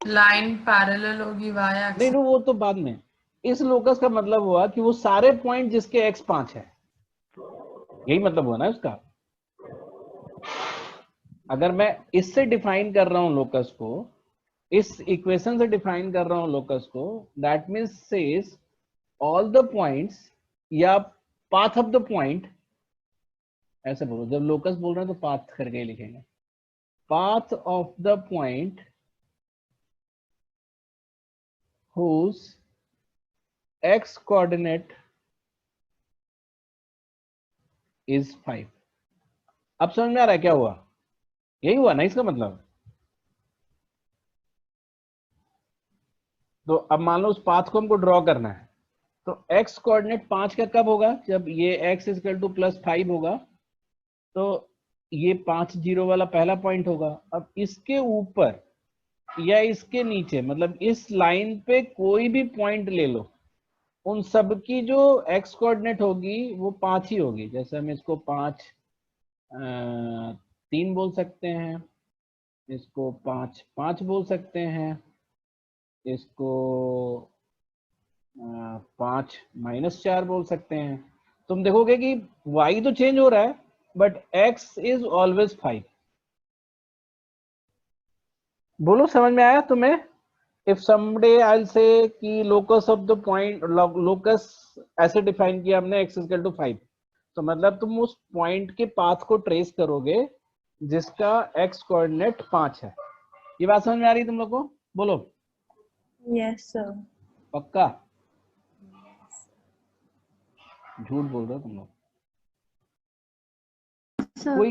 लाइन पैरेलल होगी y
नहीं
एक्सिस।
वो तो बाद में। इस लोकस का मतलब हुआ कि वो सारे पॉइंट जिसके x 5 है, यही मतलब हुआ ना उसका। अगर मैं इससे डिफाइन कर रहा हूं लोकस को, इस इक्वेशन से डिफाइन कर रहा हूं लोकस को, that means says all the points या पाथ ऑफ द पॉइंट, ऐसे बोलो, जब लोकस बोल रहे हैं तो पाथ करके ही लिखेंगे, path of the point whose x coordinate is 5। अब समझ में आ रहा है क्या हुआ? यही हुआ ना इसका मतलब। तो अब मान लो उस पाथ को हमको ड्रॉ करना है, तो x कोऑर्डिनेट 5 का कब होगा? जब ये x इज इक्वल टू +5 होगा, तो ये 5 0 वाला पहला पॉइंट होगा। अब इसके ऊपर या इसके नीचे, मतलब इस लाइन पे कोई भी पॉइंट ले लो, उन सब की जो x कोऑर्डिनेट होगी वो 5 ही होगी। जैसे हम इसको 5 3 बोल सकते हैं, इसको 5 5 बोल सकते हैं, इसको 5 -4 बोल सकते हैं। तुम देखोगे कि y तो चेंज हो रहा है बट x इज ऑलवेज 5। बोलो समझ में आया तुम्हें? If someday I will say कि locus of the point, locus ऐसे डिफाइन किया हमने x इक्वल टू 5, तो मतलब तुम उस पॉइंट के पाथ को ट्रेस करोगे जिसका x कोऑर्डिनेट 5 है। ये बात समझ में आ रही है तुम लोग को? बोलो
यस सर।
पक्का? झूठ बोल रहे हो तुम लोग। कोई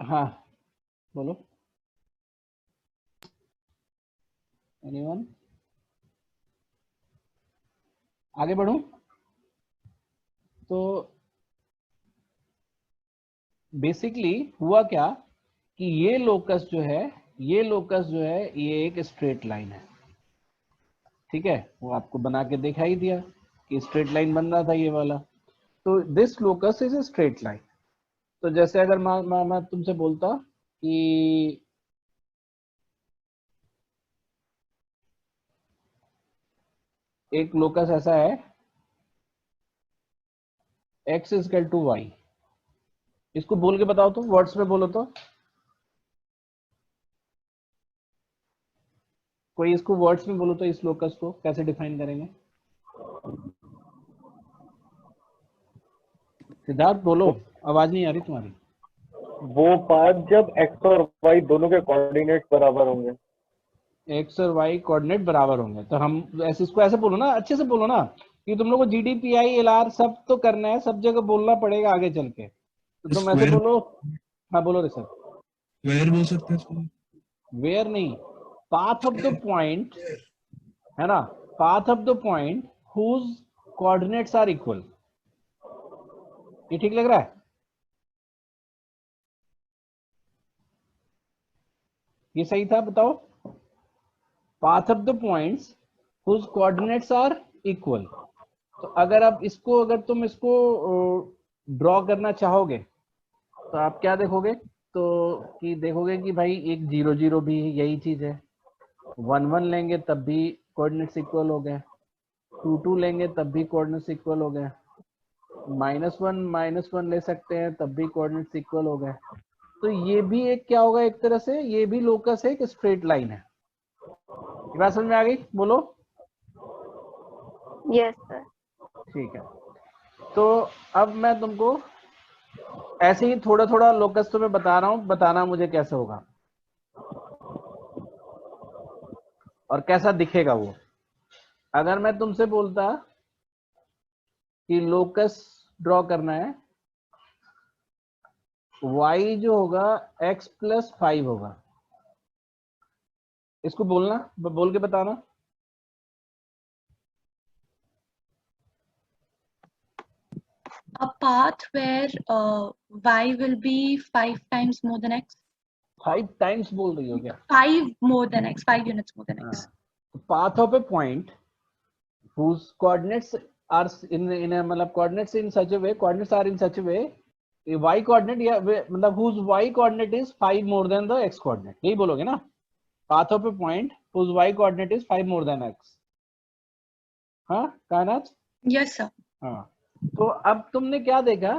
हाँ बोलो। एनीवन? आगे बढ़ूं? तो बेसिकली हुआ क्या कि ये लोकस जो है, ये एक स्ट्रेट लाइन है, ठीक है? वो आपको बना के दिखाई दिया कि स्ट्रेट लाइन बन रहा था ये वाला। तो this locus is a straight line. तो जैसे अगर मैं तुमसे बोलता कि एक लोकस ऐसा है x is equal to y, इसको बोल के बताओ तो, वर्ड्स में बोलो तो, कोई इसको वर्ड्स में बोलो तो, इस लोकस को कैसे डिफाइन करेंगे? सिद्धार्थ बोलो, आवाज नहीं आ रही तुम्हारी।
वो पाथ जब x और y दोनों के कोऑर्डिनेट बराबर होंगे।
x और y कोऑर्डिनेट बराबर होंगे, तो हम ऐसे इसको ऐसे बोलो ना, अच्छे से बोलो ना, कि तुम लोग को GDPI LR सब तो करना है, सब जगह बोलना पड़ेगा आगे चल के, तो तुम ऐसे
Square-
बोलो। हाँ बोलो ऋषभ।
वेयर बोल सकते हैं इसको?
वेयर नहीं, पाथ ऑफ द पॉइंट है ना, path of the point whose coordinates are equal. ये ठीक लग रहा है? ये सही था? बताओ। Path of the points whose coordinates are equal. तो अगर आप इसको, अगर तुम इसको ड्रॉ करना चाहोगे तो आप क्या देखोगे, तो कि देखोगे कि भाई एक 0 0 भी यही चीज है, 1 1 लेंगे तब भी कोऑर्डिनेट्स इक्वल हो गए, 2 2 लेंगे तब भी कोऑर्डिनेट्स इक्वल हो गए, -1 ले सकते हैं तब भी कोऑर्डिनेट्स इक्वल हो गए। तो ये भी एक क्या होगा, एक तरह से ये भी लोकस है, एक स्ट्रेट लाइन है। ये बात समझ में आ गई? बोलो।
Yes sir.
ठीक है, तो अब मैं तुमको ऐसे ही थोड़ा थोड़ा लोकस तुम्हें बता रहा हूं, बताना मुझे कैसे होगा और कैसा दिखेगा वो। अगर मैं तुमसे बोलता कि लोकस ड्रॉ करना है, y जो होगा x + 5 होगा, इसको बोलना, बोल के बताना।
A path where y will be 5 times more than x.
5 times बोल रही हो क्या?
5 more than x. 5 units more than x.
Path of a point whose coordinates are in मतलब coordinates in such a way, coordinates are in such a way, y coordinate या मतलब whose y coordinate is 5 more than the x coordinate, यही बोलोगे ना? path of a point whose y coordinate is 5 more than x। हाँ कायनात?
Yes sir.
हाँ, तो अब तुमने क्या देखा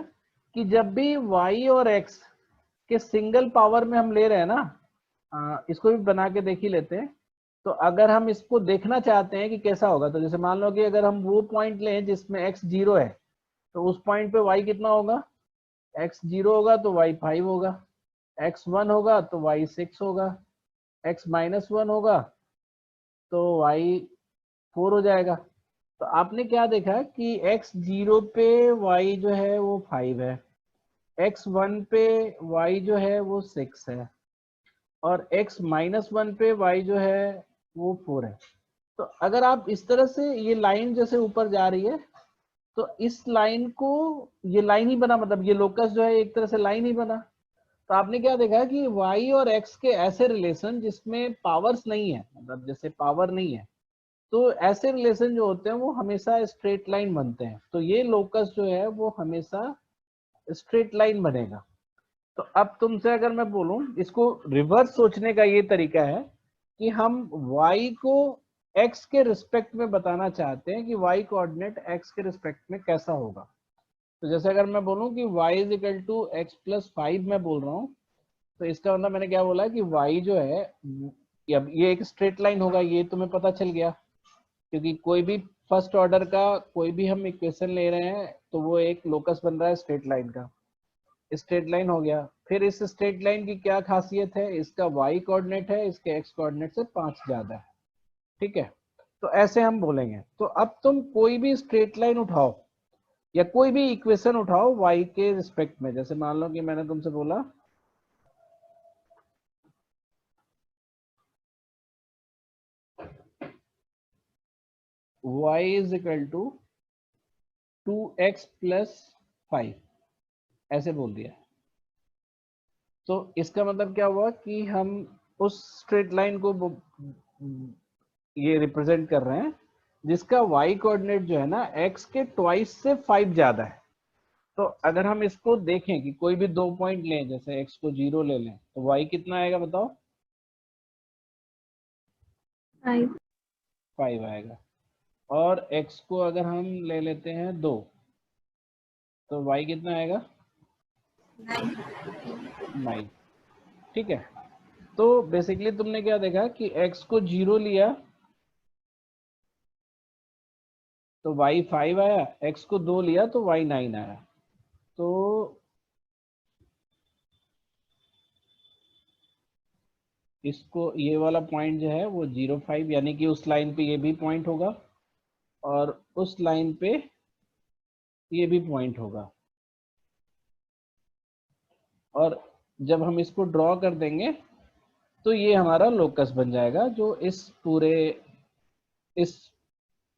कि जब भी y और x के सिंगल पावर में हम ले रहे हैं ना, इसको भी बना के देख ही लेते हैं। तो अगर हम इसको देखना चाहते हैं कि कैसा होगा, तो जैसे मान लो कि अगर हम वो पॉइंट लें जिसमें x 0 है, तो उस पॉइंट पे y कितना होगा? x 0 होगा तो y 5 होगा, x 1 होगा तो y 6 होगा, x -1 होगा तो y 4 हो जाएगा। तो आपने क्या देखा कि x 0 पे y जो है वो 5 है, x 1 पे y जो है वो 6 है, और x -1 पे y जो है वो 4 है। तो अगर आप इस तरह से, ये लाइन जैसे ऊपर जा रही है, तो इस लाइन को, ये लाइन ही बना, मतलब ये लोकस जो है एक तरह से लाइन ही बना। तो आपने क्या देखा कि y और x के ऐसे रिलेशन जिसमें पावर्स नहीं है, मतलब जैसे पावर नहीं है, तो ऐसे रिलेशन जो होते हैं वो हमेशा स्ट्रेट लाइन बनते हैं। तो ये लोकस जो है वो हमेशा स्ट्रेट लाइन बनेगा। तो अब तुमसे अगर मैं बोलूं, इसको रिवर्स सोचने का ये तरीका है कि हम y को x के रिस्पेक्ट में बताना चाहते हैं कि y कोऑर्डिनेट x के रिस्पेक्ट में कैसा होगा। तो जैसे अगर मैं बोलूं कि y = x + 5 मैं बोल रहा हूं, तो इसका मतलब मैंने क्या बोला कि y जो है, अब ये एक स्ट्रेट लाइन होगा, ये तुम्हें पता चल गया, क्योंकि कोई भी फर्स्ट ऑर्डर का कोई भी हम इक्वेशन ले रहे हैं तो वो एक लोकस बन रहा है स्ट्रेट लाइन का। स्ट्रेट लाइन हो गया। फिर इस स्ट्रेट लाइन की क्या खासियत है? इसका y कोऑर्डिनेट है इसके x कोऑर्डिनेट से 5 ज्यादा है। ठीक है, तो ऐसे हम बोलेंगे। तो अब तुम कोई भी स्ट्रेट लाइन उठाओ या कोई भी इक्वेशन उठाओ y के रिस्पेक्ट में, जैसे मान लो कि मैंने तुमसे बोला y = 2x + 5, ऐसे बोल दिया। तो इसका मतलब क्या हुआ कि हम उस स्ट्रेट लाइन को ये रिप्रेजेंट कर रहे हैं जिसका y कोऑर्डिनेट जो है ना x के ट्वाइस से 5 ज्यादा है। तो अगर हम इसको देखें कि कोई भी 2 पॉइंट लें, जैसे x को 0 ले लें, तो y कितना आएगा बताओ? 5 आएगा। और x को अगर हम ले लेते हैं 2, तो y कितना आएगा? 9। ठीक है, तो बेसिकली तुमने क्या देखा कि x को 0 लिया तो y 5 आया, x को 2 लिया तो y 9 आया। तो इसको, ये वाला पॉइंट जो है वो 0 5, यानी कि उस लाइन पे ये भी पॉइंट होगा और उस लाइन पे ये भी पॉइंट होगा। और जब हम इसको ड्रॉ कर देंगे तो ये हमारा लोकस बन जाएगा जो इस पूरे इस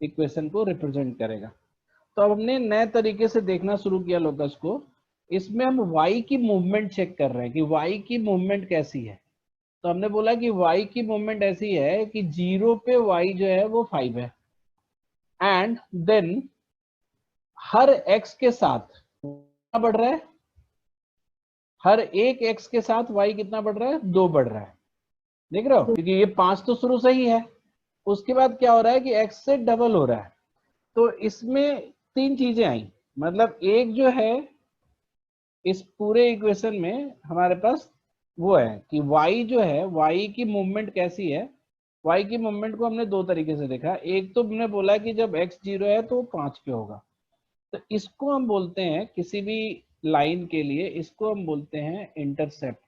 इक्वेशन को रिप्रेजेंट करेगा। तो अब हमने नए तरीके से देखना शुरू किया लोकस को। इसमें हम y की मूवमेंट चेक कर रहे हैं कि y की मूवमेंट कैसी है। तो हमने बोला कि y की मूवमेंट ऐसी है कि 0 पे y जो है वो 5 है, एंड देन हर x के साथ कितना बढ़ रहा है, हर एक x के साथ y कितना बढ़ रहा है, 2 बढ़ रहा है। देख रहे हो, क्योंकि ये 5 तो शुरू से ही है। उसके बाद क्या हो रहा है कि x से डबल हो रहा है। तो इसमें 3 चीजें आई, मतलब एक जो है इस पूरे इक्वेशन में हमारे पास वो है कि y जो है, y की मूवमेंट कैसी है। y की मूवमेंट को हमने 2 तरीके से देखा। एक तो हमने बोला कि जब x 0 है तो 5 पे होगा, तो इसको हम बोलते हैं, किसी भी लाइन के लिए इसको हम बोलते हैं इंटरसेप्ट।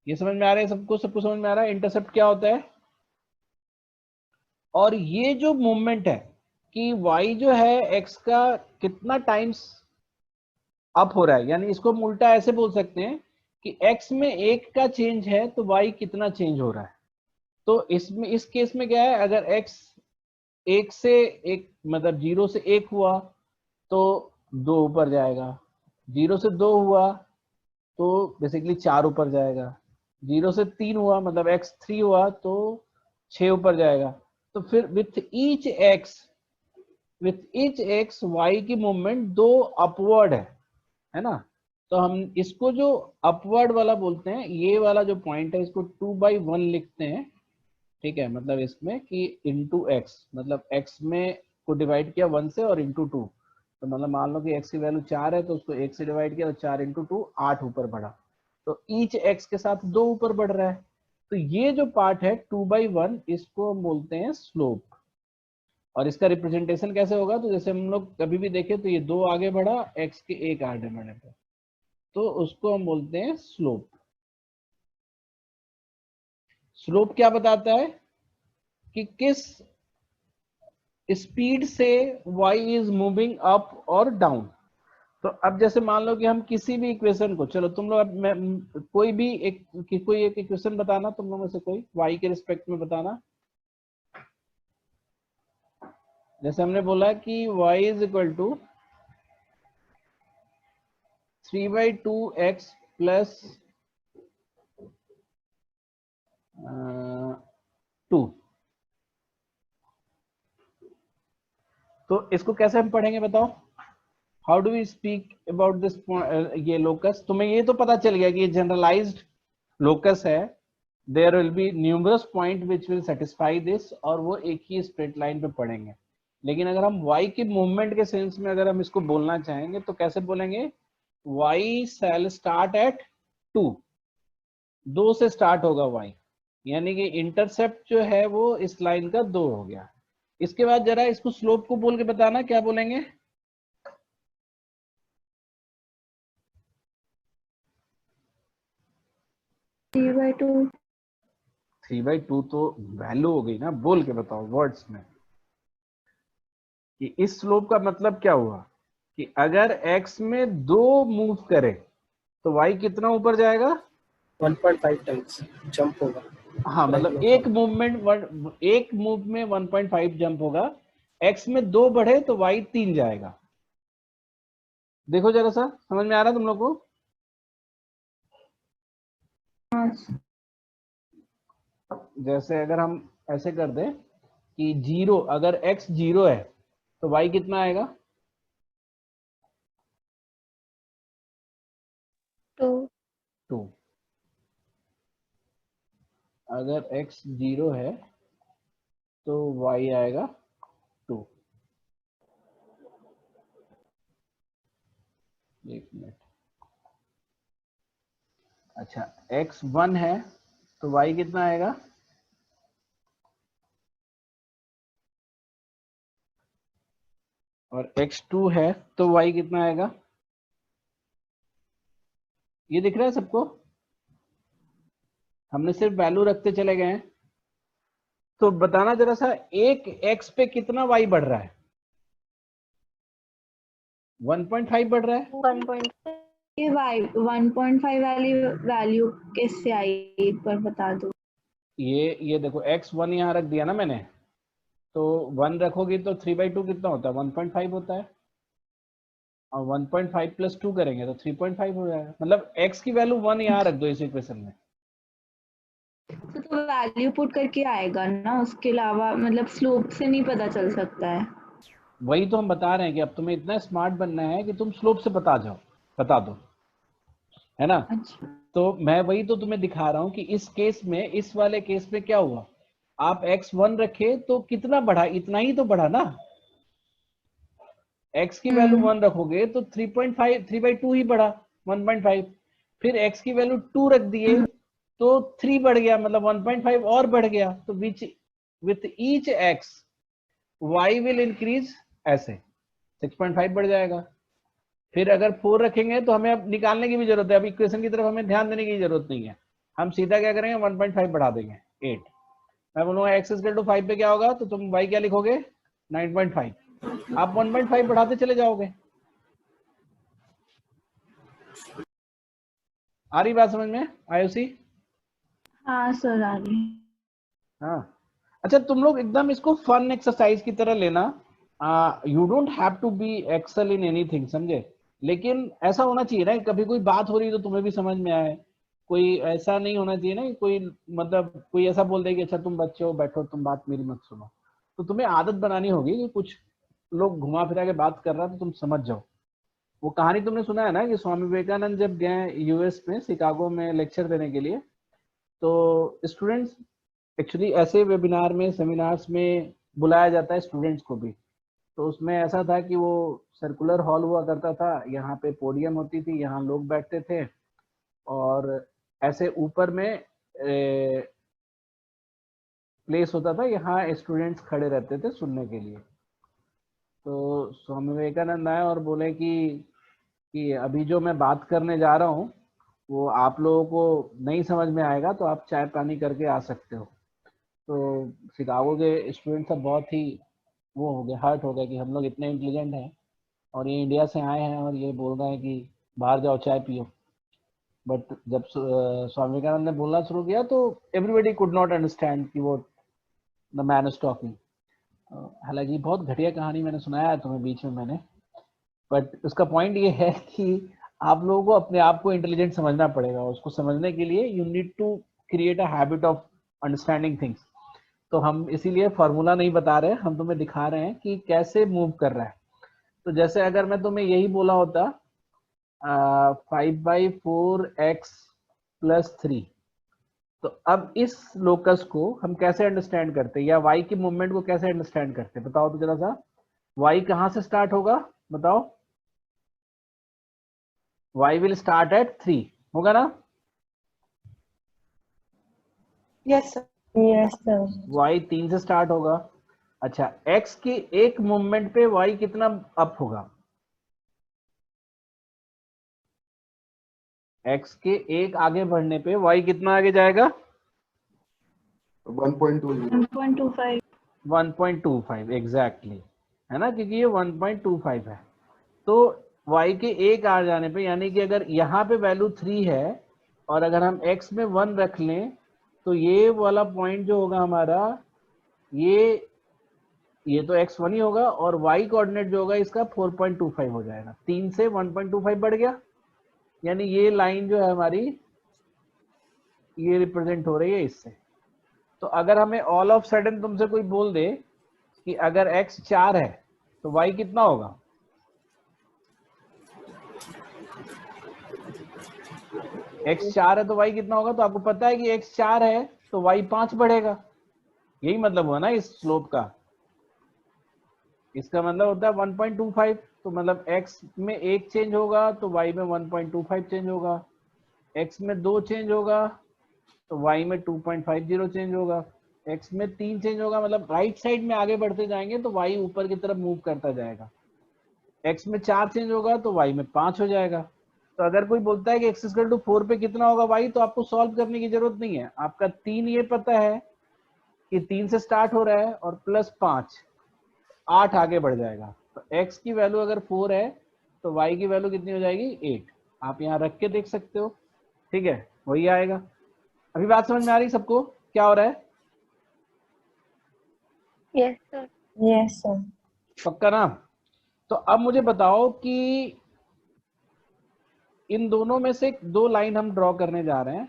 ये समझ में आ रहा है सबको समझ में आ रहा है इंटरसेप्ट क्या होता है। और ये जो मूवमेंट है कि y जो है x का कितना टाइम्स अप हो रहा है, यानी इसको हम उल्टा ऐसे बोल सकते हैं कि x में 1 का चेंज है तो y कितना चेंज हो रहा है। तो इसमें इस केस में क्या है, अगर x 1 से 1 मतलब 0 से 1 हुआ तो 2 ऊपर जाएगा, 0 से 2 हुआ तो बेसिकली 4 ऊपर जाएगा, 0 से 3 हुआ मतलब x 3 हुआ तो 6 ऊपर जाएगा। तो फिर विथ ईच x y की मूवमेंट 2 अपवर्ड है ना। तो हम इसको जो अपवर्ड वाला बोलते हैं, ये वाला जो पॉइंट है इसको 2/1 लिखते हैं, ठीक है। मतलब इसमें कि इंटू x, मतलब x में को डिवाइड किया 1 से और इंटू 2। तो मतलब मान लो कि x की वैल्यू 4 है तो उसको 1 से डिवाइड किया तो 4 इंटू 2 8 ऊपर बढ़ा। तो ईच x के साथ 2 ऊपर बढ़ रहा है। तो ये जो पार्ट है 2/1 इसको हम बोलते हैं स्लोप। और इसका रिप्रेजेंटेशन कैसे होगा, तो जैसे हम लोग कभी भी देखें तो ये 2 आगे बढ़ा x के 1 आगे बढ़ने पे, तो उसको हम बोलते हैं स्लोप। स्लोप क्या बताता है कि किस स्पीड से y इज मूविंग अप और डाउन। तो अब जैसे मान लो कि हम किसी भी इक्वेशन को, चलो तुम लोग कोई भी कोई एक इक्वेशन बताना, तुम लोगों में से कोई y के रिस्पेक्ट में बताना। जैसे हमने बोला कि y is equal to 3/2x plus 2। तो इसको कैसे हम पढ़ेंगे बताओ, how do we speak about this ये लोकस। तुम्हें ये तो पता चल गया कि ये जनरलाइज्ड लोकस है, there will be numerous point which will satisfy this, और वो एक ही स्ट्रेट लाइन पे पढ़ेंगे। लेकिन अगर हम y की मूवमेंट के सेंस में अगर हम इसको बोलना चाहेंगे तो कैसे बोलेंगे, y शैल स्टार्ट एट 2 से स्टार्ट होगा y, यानी कि इंटरसेप्ट जो है वो इस लाइन का 2 हो गया। इसके बाद जरा इसको स्लोप को बोल के बताना, क्या बोलेंगे।
थ्री बाई टू
तो वैल्यू हो गई ना, बोल के बताओ वर्ड्स में कि इस स्लोप का मतलब क्या हुआ कि अगर x में 2 मूव करे तो y कितना ऊपर जाएगा,
1.5 टाइम्स जंप होगा।
हाँ मतलब एक मूव में 1.5 जंप होगा। x में 2 बढ़े तो y 3 जाएगा। देखो जरा सा समझ में आ रहा है तुम लोग को। जैसे अगर हम ऐसे कर दें कि 0, अगर x 0 है तो y कितना आएगा, 2। अगर x 0 है तो y आएगा 2। एक मिनट, अच्छा x 1 है तो y कितना आएगा, और x 2 है तो y कितना आएगा। ये दिख रहा है सबको, हमने सिर्फ वैल्यू रखते चले गए हैं। तो बताना जरा सा, एक x पे कितना y बढ़ रहा है, 1.5 बढ़ रहा है।
1.5 ये 1.5 वाली वैल्यू कैसे आई एक बार बता दो।
ये देखो x1 यहाँ रख दिया ना मैंने, तो 1 रखोगी तो 3/2 कितना होता है? 1.5 होता है, और 1.5 + 2 करेंगे तो 3.5 हो जाएगा। मतलब x की वैल्यू 1 यहाँ रख दो इस इक्वेशन में।
तो वैल्यू पुट करके आएगा ना, उसके अलावा मतलब स्लोप से नहीं पता चल सकता है।
वही तो हम बता रहे हैं कि अब तुम्हें इतना स्मार्ट बनना है कि तुम स्लोप से बता दो, है ना?
अच्छा।
तो मैं वही तो तुम्हें दिखा रहा हूँ कि इस केस में, इस वाले केस में क्या हुआ, आप x1 रखे तो कितना बढ़ा? इतना ही तो बढ़ा ना। x की वैल्यू 1 रखोगे तो 3.5 3/2 ही बढ़ा, 1.5। फिर x की वैल्यू 2 रख दिए तो 3 बढ़ गया, मतलब 1.5 और बढ़ गया। तो with each x y will increase, ऐसे 6.5 बढ़ जाएगा। फिर अगर 4 रखेंगे तो हमें अब निकालने की भी जरूरत है, अब इक्वेशन की तरफ हमें ध्यान देने की जरूरत नहीं है, हम सीधा क्या करेंगे, 1.5 बढ़ा देंगे 8। मैं बोलूंगा x = 5 पे क्या होगा, तो तुम y क्या लिखोगे, 9.5। आप 1.5 बढ़ाते चले जाओगे। आ रही बात समझ में आयुषी?
हाँ सर आ रही।
हाँ, अच्छा तुम लोग एकदम इसको फन एक्सरसाइज की तरह लेना। You don't have to be excel in anything, समझे? लेकिन ऐसा होना चाहिए ना, कभी कोई बात हो रही है तो तुम्हें भी समझ में आए। कोई ऐसा नहीं होना चाहिए ना कि कोई, मतलब कोई ऐसा बोल दे कि अच्छा तुम बच्चे हो, बैठो, तुम बात मेरी मत सुनो। तो तुम्हें आदत बनानी होगी कि कुछ लोग घुमा फिरा के बात कर रहा है तो तुम समझ जाओ। वो कहानी तुमने सुना है ना कि स्वामी विवेकानंद जब गए यूएस में, शिकागो में लेक्चर देने के लिए, तो स्टूडेंट्स, एक्चुअली ऐसे वेबिनार में, सेमिनार्स में बुलाया जाता है स्टूडेंट्स को भी। तो उसमें ऐसा था कि वो सर्कुलर हॉल हुआ करता था, यहाँ पे पोडियम होती थी, यहाँ लोग बैठते थे, और ऐसे ऊपर में प्लेस होता था, यहाँ स्टूडेंट्स खड़े रहते थे सुनने के लिए। तो स्वामी विवेकानंद आए और बोले कि अभी जो मैं बात करने जा रहा हूँ वो आप लोगों को नहीं समझ में आएगा, तो आप चाय पानी करके आ सकते हो। तो शिकागो के स्टूडेंट सब बहुत ही वो हो गए, हर्ट हो गए कि हम लोग इतने इंटेलिजेंट हैं और ये इंडिया से आए हैं और ये बोल रहे हैं कि बाहर जाओ चाय पियो। बट जब स्वामी विवेकानंद ने बोलना शुरू किया तो एवरीबडी कुड नॉट अंडरस्टैंड कि वो द मैन इज टॉकिंग। हालांकि बहुत घटिया कहानी मैंने सुनाया है तुम्हें बीच में मैंने, बट उसका पॉइंट ये है कि आप लोगों को अपने आप को इंटेलिजेंट समझना पड़ेगा। उसको समझने के लिए you need to create a habit of understanding things. तो हम इसीलिए फॉर्मूला नहीं बता रहे, हम तुम्हें दिखा रहे हैं कि कैसे मूव कर रहा है। तो जैसे अगर मैं तुम्हें यही बोला होता 5/4x + 3, तो अब इस लोकस को हम कैसे अंडरस्टैंड करते हैं, या y की मूवमेंट को कैसे अंडरस्टैंड करते हैं, बताओ तो जरा सा। y कहां से स्टार्ट होगा बताओ? y विल स्टार्ट एट 3, होगा ना?
Yes sir. Yes sir.
y 3 से स्टार्ट होगा। अच्छा, x की एक मूवमेंट पे y कितना अप होगा? x के एक आगे बढ़ने पे y कितना आगे जाएगा?
1.25।
1.25 एग्जैक्टली, है ना, क्योंकि ये 1.25 है। तो y के एक आ जाने पे, यानी कि अगर यहाँ पे वैल्यू 3 है और अगर हम x में 1 रख लें, तो ये वाला पॉइंट जो होगा हमारा, ये तो x1 ही होगा, और y कोऑर्डिनेट जो होगा इसका 4.25 हो जाएगा। 3 से 1.25 बढ़ गया, यानी ये लाइन जो है हमारी, ये रिप्रेजेंट हो रही है इससे। तो अगर हमें ऑल ऑफ सडन तुमसे कोई बोल दे कि अगर x 4 है तो y कितना होगा? x 4 है तो y कितना होगा? तो आपको पता है कि x 4 है तो y 5 बढ़ेगा। यही मतलब हुआ ना इस स्लोप का। इसका मतलब होता है 1.25। तो मतलब x में 1 चेंज होगा तो y में 1.25 चेंज होगा, x में 2 चेंज होगा तो y में 2.50 चेंज होगा, x में 3 चेंज होगा, मतलब राइट साइड में आगे बढ़ते जाएंगे तो y ऊपर की तरफ मूव करता जाएगा। x में 4 चेंज होगा तो y में 5 हो जाएगा। तो अगर कोई बोलता है कि x = 4 पे कितना होगा y, तो आपको सॉल्व करने की जरूरत नहीं है। आपका 3 ये पता है कि 3 से स्टार्ट हो रहा है और +5 8 आगे बढ़ जाएगा। तो x की वैल्यू अगर 4 है तो y की वैल्यू कितनी हो जाएगी? 8। आप यहाँ रख के देख सकते हो, ठीक है, वही आएगा। अभी बात समझ में आ रही सबको क्या हो रहा है?
Yes sir.
Yes sir.
पक्का ना? तो अब मुझे बताओ कि इन दोनों में से दो लाइन हम ड्रॉ करने जा रहे हैं,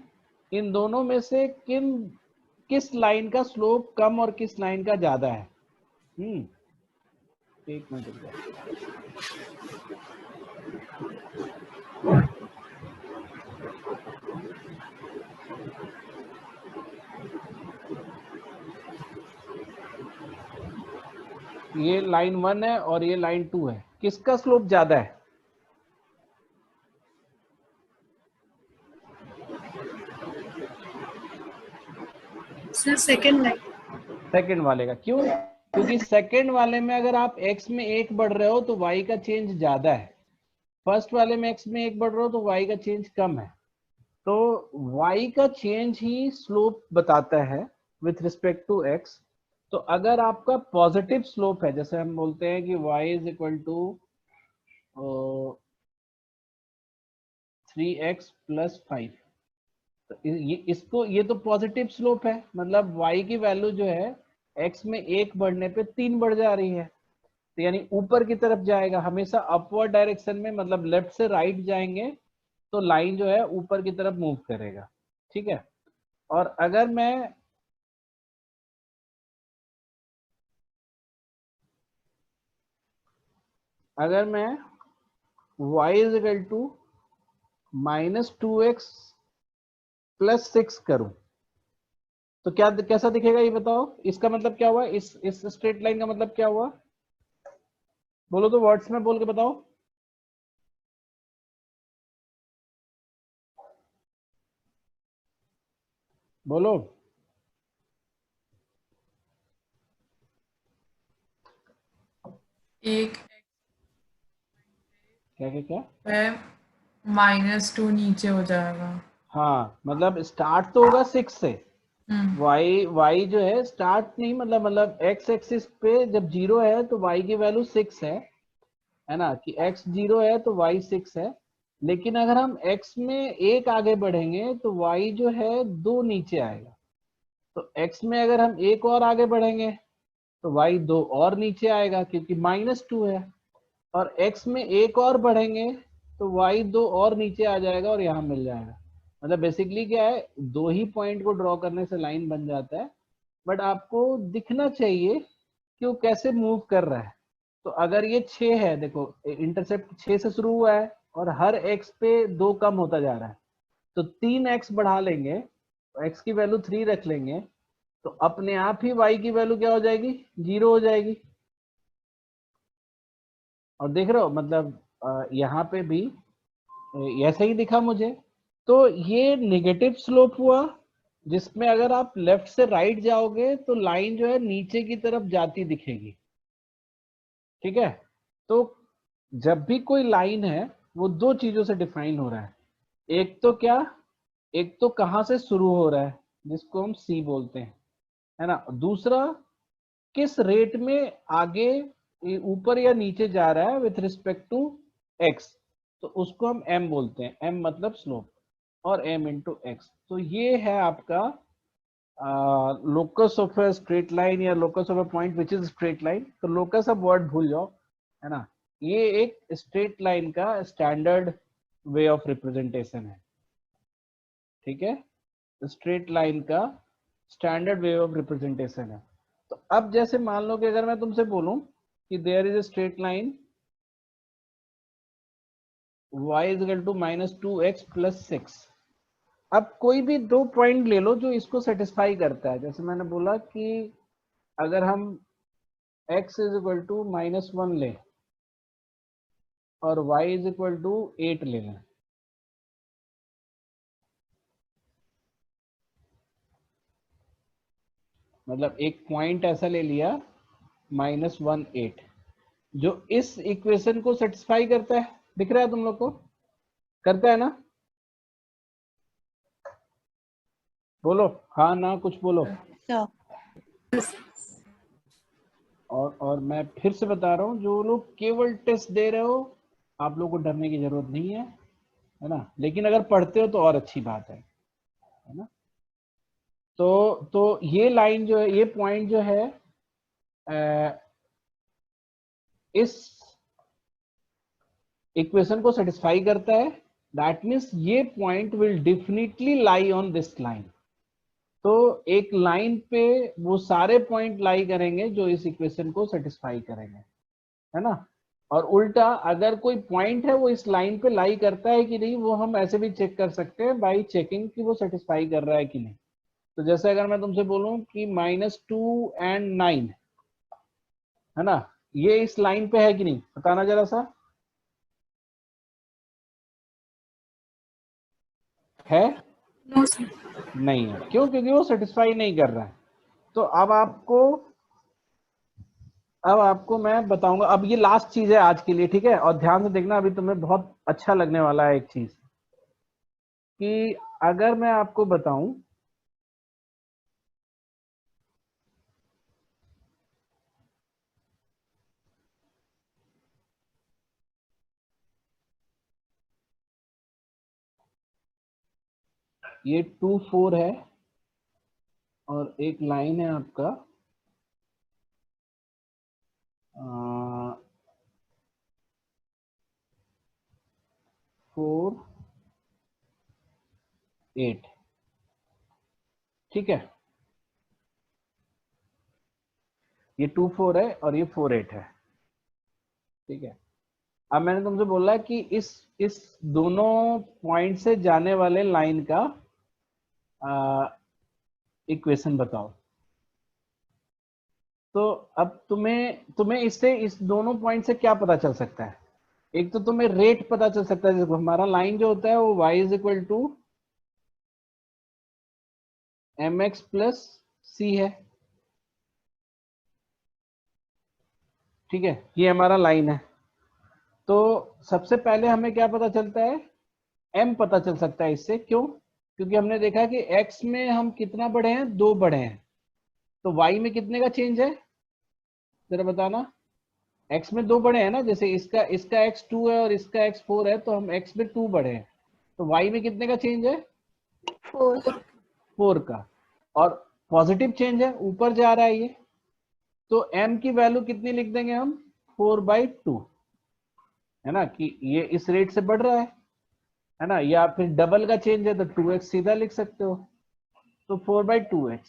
इन दोनों में से किस लाइन का स्लोप कम और किस लाइन का ज्यादा है? एक मिनट रुक जाओ। ये लाइन 1 है और ये लाइन 2 है, किसका स्लोप ज्यादा है?
Sir second line.
सेकंड वाले का। क्यों? क्योंकि सेकंड वाले में अगर आप x में 1 बढ़ रहे हो तो y का चेंज ज्यादा है, फर्स्ट वाले में x में 1 बढ़ रहे हो तो y का चेंज कम है। तो y का चेंज ही स्लोप बताता है विथ रिस्पेक्ट टू x। तो अगर आपका पॉजिटिव स्लोप है, जैसे हम बोलते हैं कि y is equal to 3x + 5, तो ये तो पॉजिटिव स्लोप है, मतलब y की वैल्यू जो है x में 1 बढ़ने पे 3 बढ़ जा रही है, तो यानी ऊपर की तरफ जाएगा हमेशा अपवर्ड डायरेक्शन में, मतलब लेफ्ट से राइट जाएंगे तो लाइन जो है ऊपर की तरफ मूव करेगा, ठीक है। और अगर मैं y is equal to -2x + 6 करूं तो क्या कैसा दिखेगा ये बताओ? इसका मतलब क्या हुआ? इस स्ट्रेट लाइन का मतलब क्या हुआ? बोलो तो वर्ड्स में बोल के बताओ। बोलो।
एक
क्या क्या क्या?
-2 नीचे हो जाएगा।
हाँ, मतलब स्टार्ट तो होगा 6 से। y जो है स्टार्ट नहीं, मतलब x एक्सिस पे जब 0 है तो y की वैल्यू 6 है ना, कि x 0 है तो y 6 है। लेकिन अगर हम x में 1 आगे बढ़ेंगे तो y जो है 2 नीचे आएगा। तो x में अगर हम 1 और आगे बढ़ेंगे तो y 2 और नीचे आएगा क्योंकि -2 है, और x में 1 और बढ़ेंगे तो y 2 और नीचे आ जाएगा और यहाँ मिल जाएगा। मतलब बेसिकली क्या है, दो ही पॉइंट को ड्रॉ करने से लाइन बन जाता है, बट आपको दिखना चाहिए कि वो कैसे मूव कर रहा है। तो अगर ये 6 है, देखो इंटरसेप्ट 6 से शुरू हुआ है और हर x पे 2 कम होता जा रहा है, तो 3x बढ़ा लेंगे, तो x की वैल्यू 3 रख लेंगे, तो अपने आप ही y की वैल्यू क्या हो जाएगी? 0 हो जाएगी। और देख रहे हो, मतलब यहाँ पे भी ऐसा ही दिखा मुझे। तो ये नेगेटिव स्लोप हुआ, जिसमें अगर आप लेफ्ट से राइट जाओगे तो लाइन जो है नीचे की तरफ जाती दिखेगी, ठीक है। तो जब भी कोई लाइन है वो दो चीजों से डिफाइन हो रहा है, एक तो क्या, एक तो कहां से शुरू हो रहा है जिसको हम C बोलते हैं, है ना, दूसरा किस रेट में आगे ऊपर या नीचे जा रहा है विथ रिस्पेक्ट टू x, तो उसको हम m बोलते हैं, m मतलब स्लोप, और m × x। तो ये है आपका locus of a straight line या locus of a point which is straight line. तो लोकस अब वर्ड भूल जाओ, है ना, ये एक स्ट्रेट लाइन का स्टैंडर्ड वे ऑफ रिप्रेजेंटेशन है, ठीक है, स्ट्रेट लाइन का स्टैंडर्ड वे ऑफ रिप्रेजेंटेशन है। तो अब जैसे मान लो कि अगर मैं तुमसे बोलूं कि there is a straight line y is equal to -2x + 6, अब कोई भी दो पॉइंट ले लो जो इसको सेटिस्फाई करता है। जैसे मैंने बोला कि अगर हम x इज इक्वल टू -1 लें और y इज इक्वल टू 8 ले लें, मतलब एक पॉइंट ऐसा ले लिया -1 8 जो इस इक्वेशन को सेटिस्फाई करता है, दिख रहा है तुम लोग को? करता है ना? बोलो हाँ ना, कुछ बोलो। और मैं फिर से बता रहा हूँ, जो लोग केवल टेस्ट दे रहे हो आप लोग को डरने की जरूरत नहीं है, है ना, लेकिन अगर पढ़ते हो तो और अच्छी बात है ना। तो ये लाइन जो है, ये पॉइंट जो है इस इक्वेशन को सेटिस्फाई करता है, दैट मीन्स ये point will definitely lie on this line. तो एक लाइन पे वो सारे पॉइंट लाई करेंगे जो इस इक्वेशन को सेटिस्फाई करेंगे, है ना। और उल्टा अगर कोई पॉइंट है वो इस लाइन पे लाई करता है कि नहीं, वो हम ऐसे भी चेक कर सकते हैं बाई चेकिंग कि वो सेटिस्फाई कर रहा है कि नहीं। तो जैसे अगर मैं तुमसे बोलूं कि -2 and 9, है ना, ये इस लाइन पे है कि नहीं, बताना जरा सा। है?
No sir.
नहीं है। क्यों? क्योंकि वो सेटिस्फाई नहीं कर रहा है। तो अब आपको मैं बताऊंगा। अब ये लास्ट चीज है आज के लिए, ठीक है। और ध्यान से देखना, अभी तुम्हें बहुत अच्छा लगने वाला है एक चीज, कि अगर मैं आपको बताऊं ये 2 4 है और एक लाइन है आपका 4 8, ठीक है। ये 2 4 है और ये 4 8 है, ठीक है। अब मैंने तुमसे बोला कि इस दोनों पॉइंट से जाने वाले लाइन का इक्वेशन बताओ। तो अब तुम्हें इससे इस दोनों पॉइंट से क्या पता चल सकता है? एक तो तुम्हें रेट पता चल सकता है, जैसे हमारा लाइन जो होता है वो y = mx + c है, ठीक है। ये हमारा लाइन है। तो सबसे पहले हमें क्या पता चलता है? m पता चल सकता है इससे। क्यों? क्योंकि हमने देखा कि x में हम कितना बढ़े हैं, 2 बढ़े हैं। तो y में कितने का चेंज है जरा बताना। x में 2 बढ़े हैं ना, जैसे इसका x 2 है और इसका x 4 है, तो हम x में 2 बढ़े हैं। तो y में कितने का चेंज है? 4 का। और पॉजिटिव चेंज है, ऊपर जा रहा है ये। तो m की वैल्यू कितनी लिख देंगे हम? 4/2, है ना, कि ये इस रेट से बढ़ रहा है ना। या फिर डबल का चेंज है तो 2x सीधा लिख सकते हो। तो 4/2x।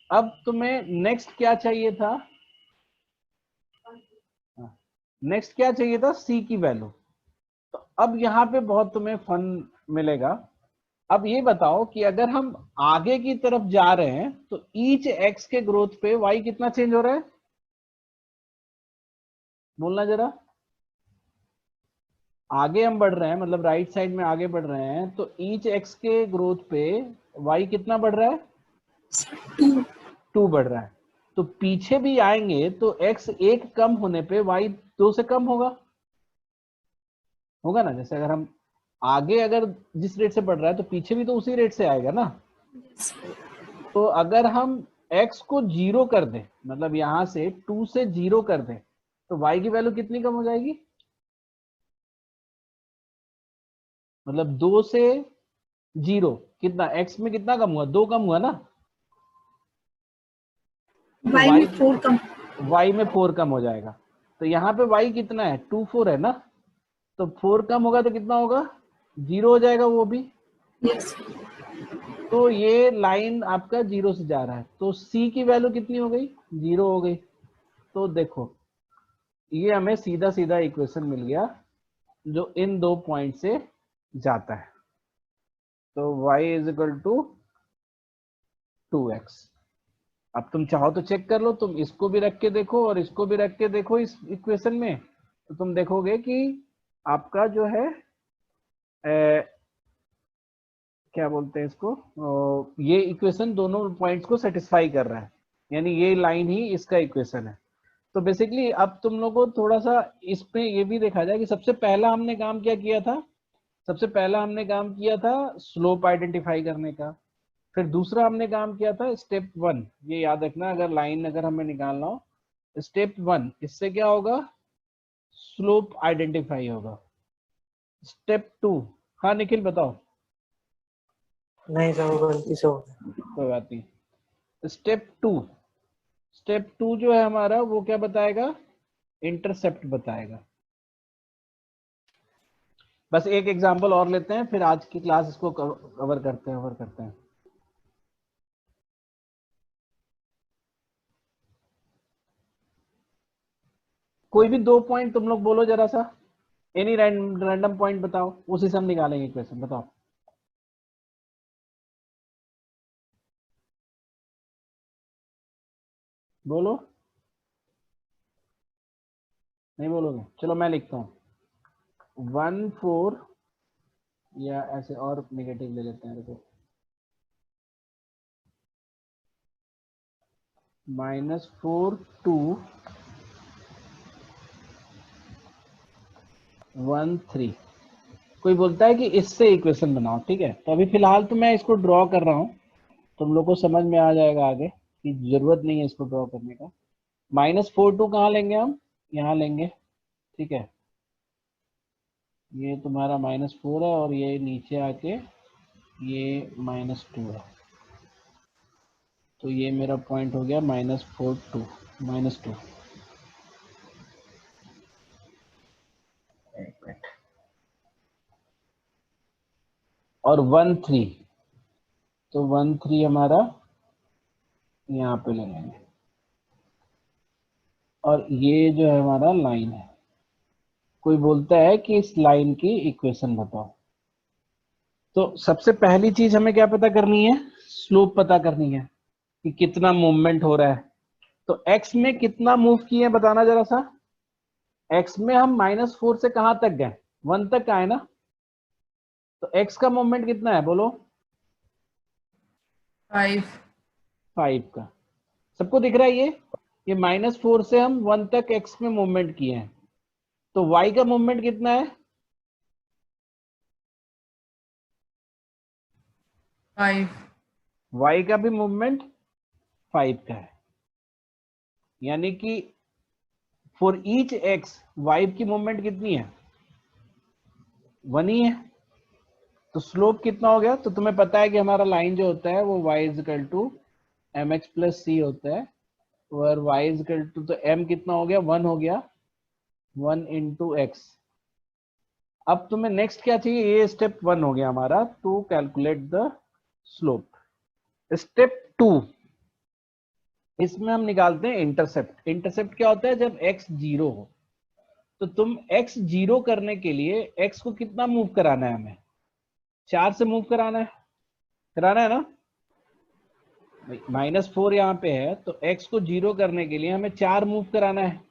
अब तुम्हें नेक्स्ट क्या चाहिए था? नेक्स्ट क्या चाहिए था? c की वैल्यू। तो अब यहाँ पे बहुत तुम्हें फन मिलेगा। अब ये बताओ कि अगर हम आगे की तरफ जा रहे हैं तो ईच x के ग्रोथ पे y कितना चेंज हो रहा है? बोलना जरा। आगे हम बढ़ रहे हैं, मतलब राइट साइड में आगे बढ़ रहे हैं, तो ईच x के ग्रोथ पे y कितना बढ़ रहा है? 2 बढ़ रहा है। तो पीछे भी आएंगे तो x 1 कम होने पे y 2 से कम होगा ना। जैसे अगर हम आगे अगर जिस रेट से बढ़ रहा है तो पीछे भी तो उसी रेट से आएगा ना। तो अगर हम x को 0 कर दें, मतलब यहां से 2 से 0 कर दें, तो y की वैल्यू कितनी कम हो जाएगी? मतलब 2 से 0 कितना, x में कितना कम हुआ? 2 कम हुआ ना। तो
y में 4 कम।
y में 4 कम हो जाएगा। तो यहाँ पे y कितना है? 2 4 है ना। तो 4 कम होगा तो कितना होगा? 0 हो जाएगा वो भी।
यस।
तो ये लाइन आपका 0 से जा रहा है। तो c की वैल्यू कितनी हो गई? 0 हो गई। तो देखो ये हमें सीधा सीधा इक्वेशन मिल गया जो इन दो पॉइंट से जाता है। तो y = 2x। अब तुम चाहो तो चेक कर लो, तुम इसको भी रख के देखो और इसको भी रख के देखो इस इक्वेशन में, तो तुम देखोगे कि आपका जो है क्या बोलते हैं इसको, ये इक्वेशन दोनों पॉइंट्स को सेटिस्फाई कर रहा है, यानी ये लाइन ही इसका इक्वेशन है। तो बेसिकली अब तुम लोगों को थोड़ा सा इस पे ये भी देखा जाए कि सबसे पहला हमने काम क्या किया था। सबसे पहला हमने काम किया था स्लोप आइडेंटिफाई करने का। फिर दूसरा हमने काम किया था स्टेप 1, ये याद रखना अगर लाइन अगर हमें निकालना हो। स्टेप 1 इससे क्या होगा? स्लोप आइडेंटिफाई होगा। स्टेप 2 हाँ निखिल बताओ।
नहीं सर वो गलती से हो गया।
कोई बात नहीं। स्टेप टू जो है हमारा वो क्या बताएगा, इंटरसेप्ट बताएगा। बस एक एग्जांपल और लेते हैं फिर आज की क्लास इसको कवर करते हैं। कोई भी 2 पॉइंट तुम लोग बोलो जरा सा, एनी रैंडम पॉइंट बताओ, उसी से हम निकालेंगे क्वेश्चन। बताओ बोलो, नहीं बोलोगे, चलो मैं लिखता हूँ 1 4 या ऐसे और नेगेटिव ले लेते हैं, देखो -4 2 1 3। कोई बोलता है कि इससे इक्वेशन बनाओ, ठीक है। तो अभी फिलहाल तो मैं इसको ड्रॉ कर रहा हूँ, तुम लोग को समझ में आ जाएगा आगे कि जरूरत नहीं है इसको ड्रॉ करने का। -4 2 कहाँ लेंगे हम, यहाँ लेंगे, ठीक है। ये तुम्हारा -4 है और ये नीचे आके ये -2 है, तो ये मेरा पॉइंट हो गया -4 2 -2। और 1 3, तो 1 3 हमारा यहाँ पे लगाएंगे, और ये जो है हमारा लाइन है। कोई बोलता है कि इस लाइन की इक्वेशन बताओ, तो सबसे पहली चीज हमें क्या पता करनी है, स्लोप पता करनी है कि कितना मूवमेंट हो रहा है। तो x में कितना मूव किए बताना जरा सा। x में हम -4 से कहां तक गए, 1 तक आए ना, तो x का मूवमेंट कितना है बोलो, 5 का। सबको दिख रहा है ये -4 से हम 1 तक x में मूवमेंट किए हैं, तो y का मूवमेंट कितना है,
5।
y का भी मूवमेंट 5 का है। यानी कि फॉर ईच x y की मूवमेंट कितनी है, 1 ही है। तो स्लोप कितना हो गया, तो तुम्हें पता है कि हमारा लाइन जो होता है वो y = mx + c होता है, और y = तो m कितना हो गया, 1 हो गया, 1 × x। अब तुम्हें नेक्स्ट क्या चाहिए, ये स्टेप 1 हो गया हमारा, to calculate the slope. Step 2, इसमें हम निकालते हैं इंटरसेप्ट। इंटरसेप्ट क्या होता है, जब x 0 हो, तो तुम x 0 करने के लिए x को कितना मूव कराना है, हमें 4 से मूव कराना है ना। -4 यहाँ पे है, तो x को 0 करने के लिए हमें 4 मूव कराना है।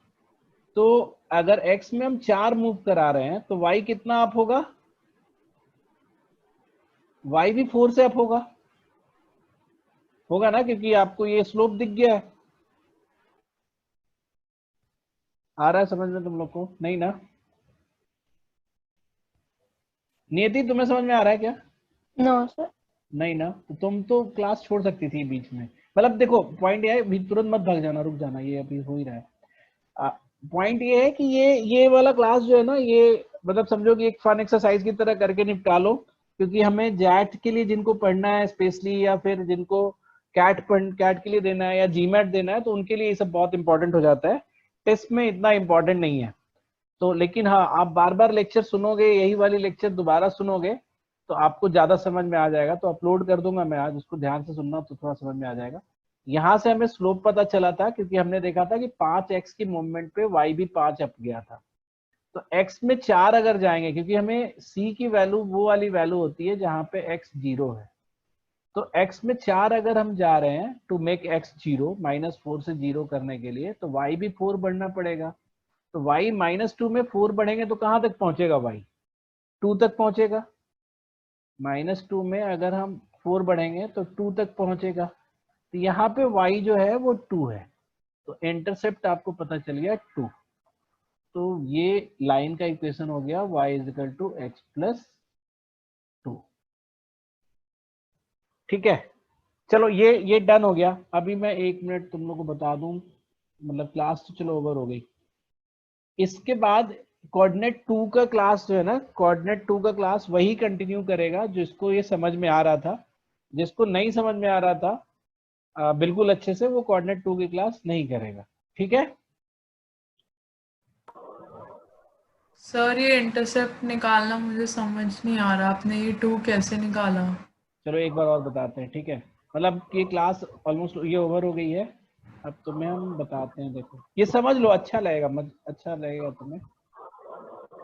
तो अगर x में हम 4 मूव करा रहे हैं तो y कितना अप होगा, y भी 4 से अप होगा ना, क्योंकि आपको ये स्लोप दिख गया है। आ रहा है समझ में तुम लोग को, नहीं ना। नियति तुम्हें समझ में आ रहा है क्या,
नो सर।
नहीं ना, तो तुम तो क्लास छोड़ सकती थी बीच में। मतलब देखो पॉइंट ये है, भी तुरंत मत भाग जाना, रुक जाना, ये अभी हो ही रहा है। पॉइंट ये है कि ये वाला क्लास जो है ना, ये मतलब समझो कि एक फन एक्सरसाइज की तरह करके निपटा लो, क्योंकि हमें जैट के लिए जिनको पढ़ना है स्पेशली, या फिर जिनको कैट के लिए देना है या जीमैट देना है, तो उनके लिए ये सब बहुत इंपॉर्टेंट हो जाता है। टेस्ट में इतना इंपॉर्टेंट नहीं है। तो लेकिन हाँ, आप बार बार लेक्चर सुनोगे, यही वाली लेक्चर दोबारा सुनोगे तो आपको ज्यादा समझ में आ जाएगा। तो अपलोड कर दूंगा मैं आज, उसको ध्यान से सुनना तो थोड़ा समझ में आ जाएगा। यहाँ से हमें स्लोप पता चला था, क्योंकि हमने देखा था कि 5x की मूवमेंट पे y भी 5 अप गया था। तो x में 4 अगर जाएंगे, क्योंकि हमें c की वैल्यू वो वाली वैल्यू होती है जहाँ पे x 0 है, तो x में 4 अगर हम जा रहे हैं टू मेक x 0, -4 से 0 करने के लिए, तो y भी 4 बढ़ना पड़ेगा। तो y -2 में 4 बढ़ेंगे तो कहां तक पहुंचेगा, y 2 तक पहुंचेगा। -2 में अगर हम 4 बढ़ेंगे तो 2 तक पहुंचेगा। तो यहाँ पे y जो है वो 2 है, तो इंटरसेप्ट आपको पता चल गया 2। तो ये लाइन का इक्वेशन हो गया y = x + 2। ठीक है, चलो ये डन हो गया। अभी मैं 1 मिनट तुम लोग को बता दूं, मतलब क्लास तो चलो ओवर हो गई। इसके बाद कोऑर्डिनेट 2 का क्लास जो है ना, कोऑर्डिनेट 2 का क्लास वही कंटिन्यू करेगा जिसको ये समझ में आ रहा था। जिसको नहीं समझ में आ रहा था बिल्कुल अच्छे से, वो कोऑर्डिनेट 2 की क्लास नहीं करेगा। ठीक है।
सर ये इंटरसेप्ट निकालना मुझे समझ नहीं आ रहा, आपने ये 2 कैसे निकाला?
चलो एक बार और बताते हैं, ठीक है। मतलब कि क्लास ऑलमोस्ट ये ओवर हो गई है, अब तुम्हें हम बताते हैं। देखो ये समझ लो, अच्छा लगेगा, अच्छा लगेगा तुम्हें।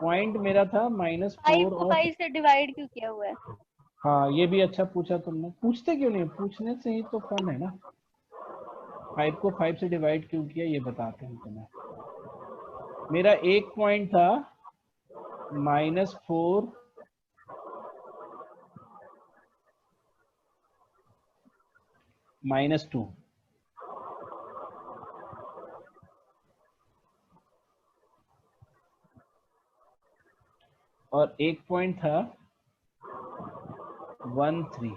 पॉइंट मेरा था -4 और
5 से डिवाइड क्यों किया हुआ है?
हाँ ये भी अच्छा पूछा तुमने। पूछते क्यों नहीं, पूछने से ही तो फन है ना। 5 को 5 से डिवाइड क्यों किया ये बताते हैं तुम्हें। मेरा एक पॉइंट था -4 -2, और एक पॉइंट था 1 3।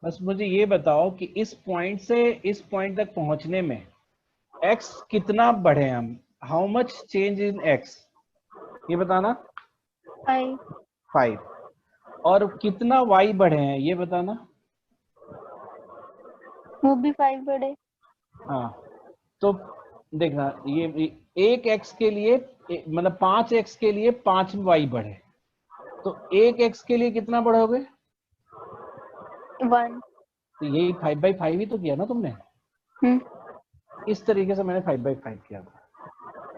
बस मुझे ये बताओ कि इस पॉइंट से इस पॉइंट तक पहुंचने में x कितना बढ़े हम, how much change in x, ये बताना। 5। और कितना y बढ़े हैं ये बताना।
वो भी 5 बढ़े।
हाँ तो देखना, ये एक x के लिए मतलब 5x के लिए 5y बढ़े, तो एक x के लिए कितना बढ़ोगे?
1।
तो यही 5/5 ही तो किया ना तुमने। इस तरीके से मैंने 5/5 किया था।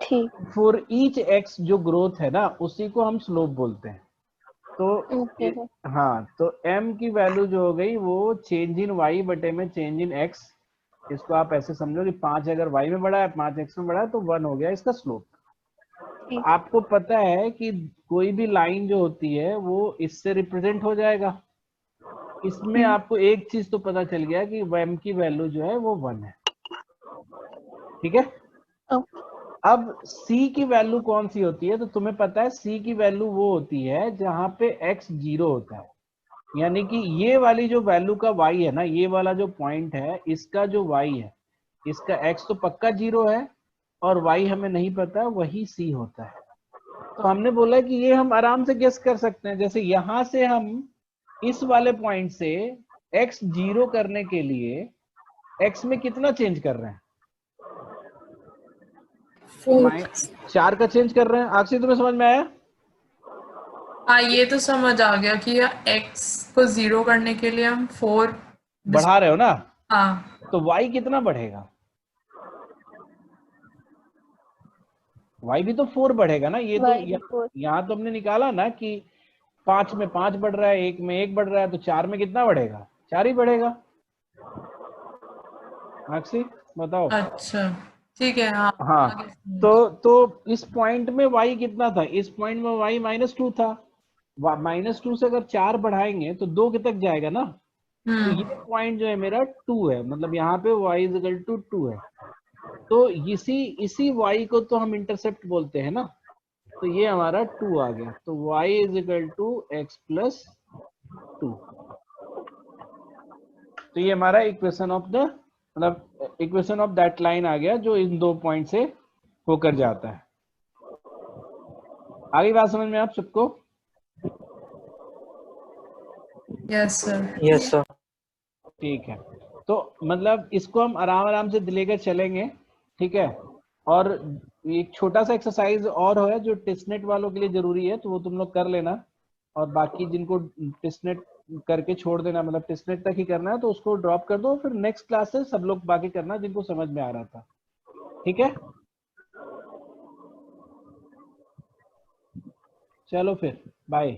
ठीक।
फॉर ईच x जो ग्रोथ है ना, उसी को हम स्लोप बोलते हैं। तो हाँ, तो m की वैल्यू जो हो गई वो चेंज इन y बटे में चेंज इन x। इसको आप ऐसे समझो कि 5 अगर y में बढ़ा है, 5 x में बढ़ा है, तो 1 हो गया इसका स्लोप। आपको पता है कि कोई भी लाइन जो होती है वो इससे रिप्रेजेंट हो जाएगा। इसमें आपको एक चीज तो पता चल गया कि m की वैल्यू जो है वो 1 है। ठीक है। अब c की वैल्यू कौन सी होती है? तो तुम्हें पता है c की वैल्यू वो होती है जहां पे x 0 होता है। यानी कि ये वाली जो वैल्यू का y है ना, ये वाला जो पॉइंट है, इसका जो y है, इसका x तो पक्का 0 है और y हमें नहीं पता, वही c होता है। तो हमने बोला कि ये हम आराम से गेस कर सकते हैं। जैसे यहां से हम इस वाले पॉइंट से x 0 करने के लिए x में कितना चेंज कर रहे हैं? 4 का चेंज कर रहे हैं। आखिर तुम्हें समझ में आया?
हाँ ये तो समझ आ गया कि x को 0 करने के लिए हम 4
बढ़ा रहे हो ना।
हाँ
तो y कितना बढ़ेगा? y भी तो 4 बढ़ेगा ना। ये तो यहाँ तो हमने निकाला ना कि 5 में 5 बढ़ रहा है, 1 में 1 बढ़ रहा है, तो 4 में कितना बढ़ेगा? 4 ही बढ़ेगा। अक्षी बताओ।
अच्छा ठीक है। हाँ
हाँ तो इस पॉइंट में y कितना था? इस पॉइंट में y -2 था। -2 से अगर 4 बढ़ाएंगे तो 2 के तक जाएगा ना। तो ये पॉइंट जो है मेरा 2 है, मतलब यहाँ पे y 2 है। तो इसी y को तो हम इंटरसेप्ट बोलते हैं ना। तो ये हमारा 2 आ गया। तो y x + 2। तो ये हमारा इक्वेशन ऑफ द, मतलब इक्वेशन ऑफ दैट लाइन आ गया जो इन 2 पॉइंट से होकर जाता है। आगे बात समझ में आप सबको?
Yes sir.
Yes sir.
ठीक है। तो मतलब इसको हम आराम से लेकर चलेंगे। ठीक है। और एक छोटा सा एक्सरसाइज और है जो टिस्नेट वालों के लिए जरूरी है, तो वो तुम लोग कर लेना। और बाकी जिनको टिस्नेट करके छोड़ देना, मतलब टिस्नेट तक ही करना है, तो उसको ड्रॉप कर दो। फिर नेक्स्ट क्लास से सब लोग बाकी करना जिनको समझ में आ रहा था। ठीक है। चलो फिर बाय।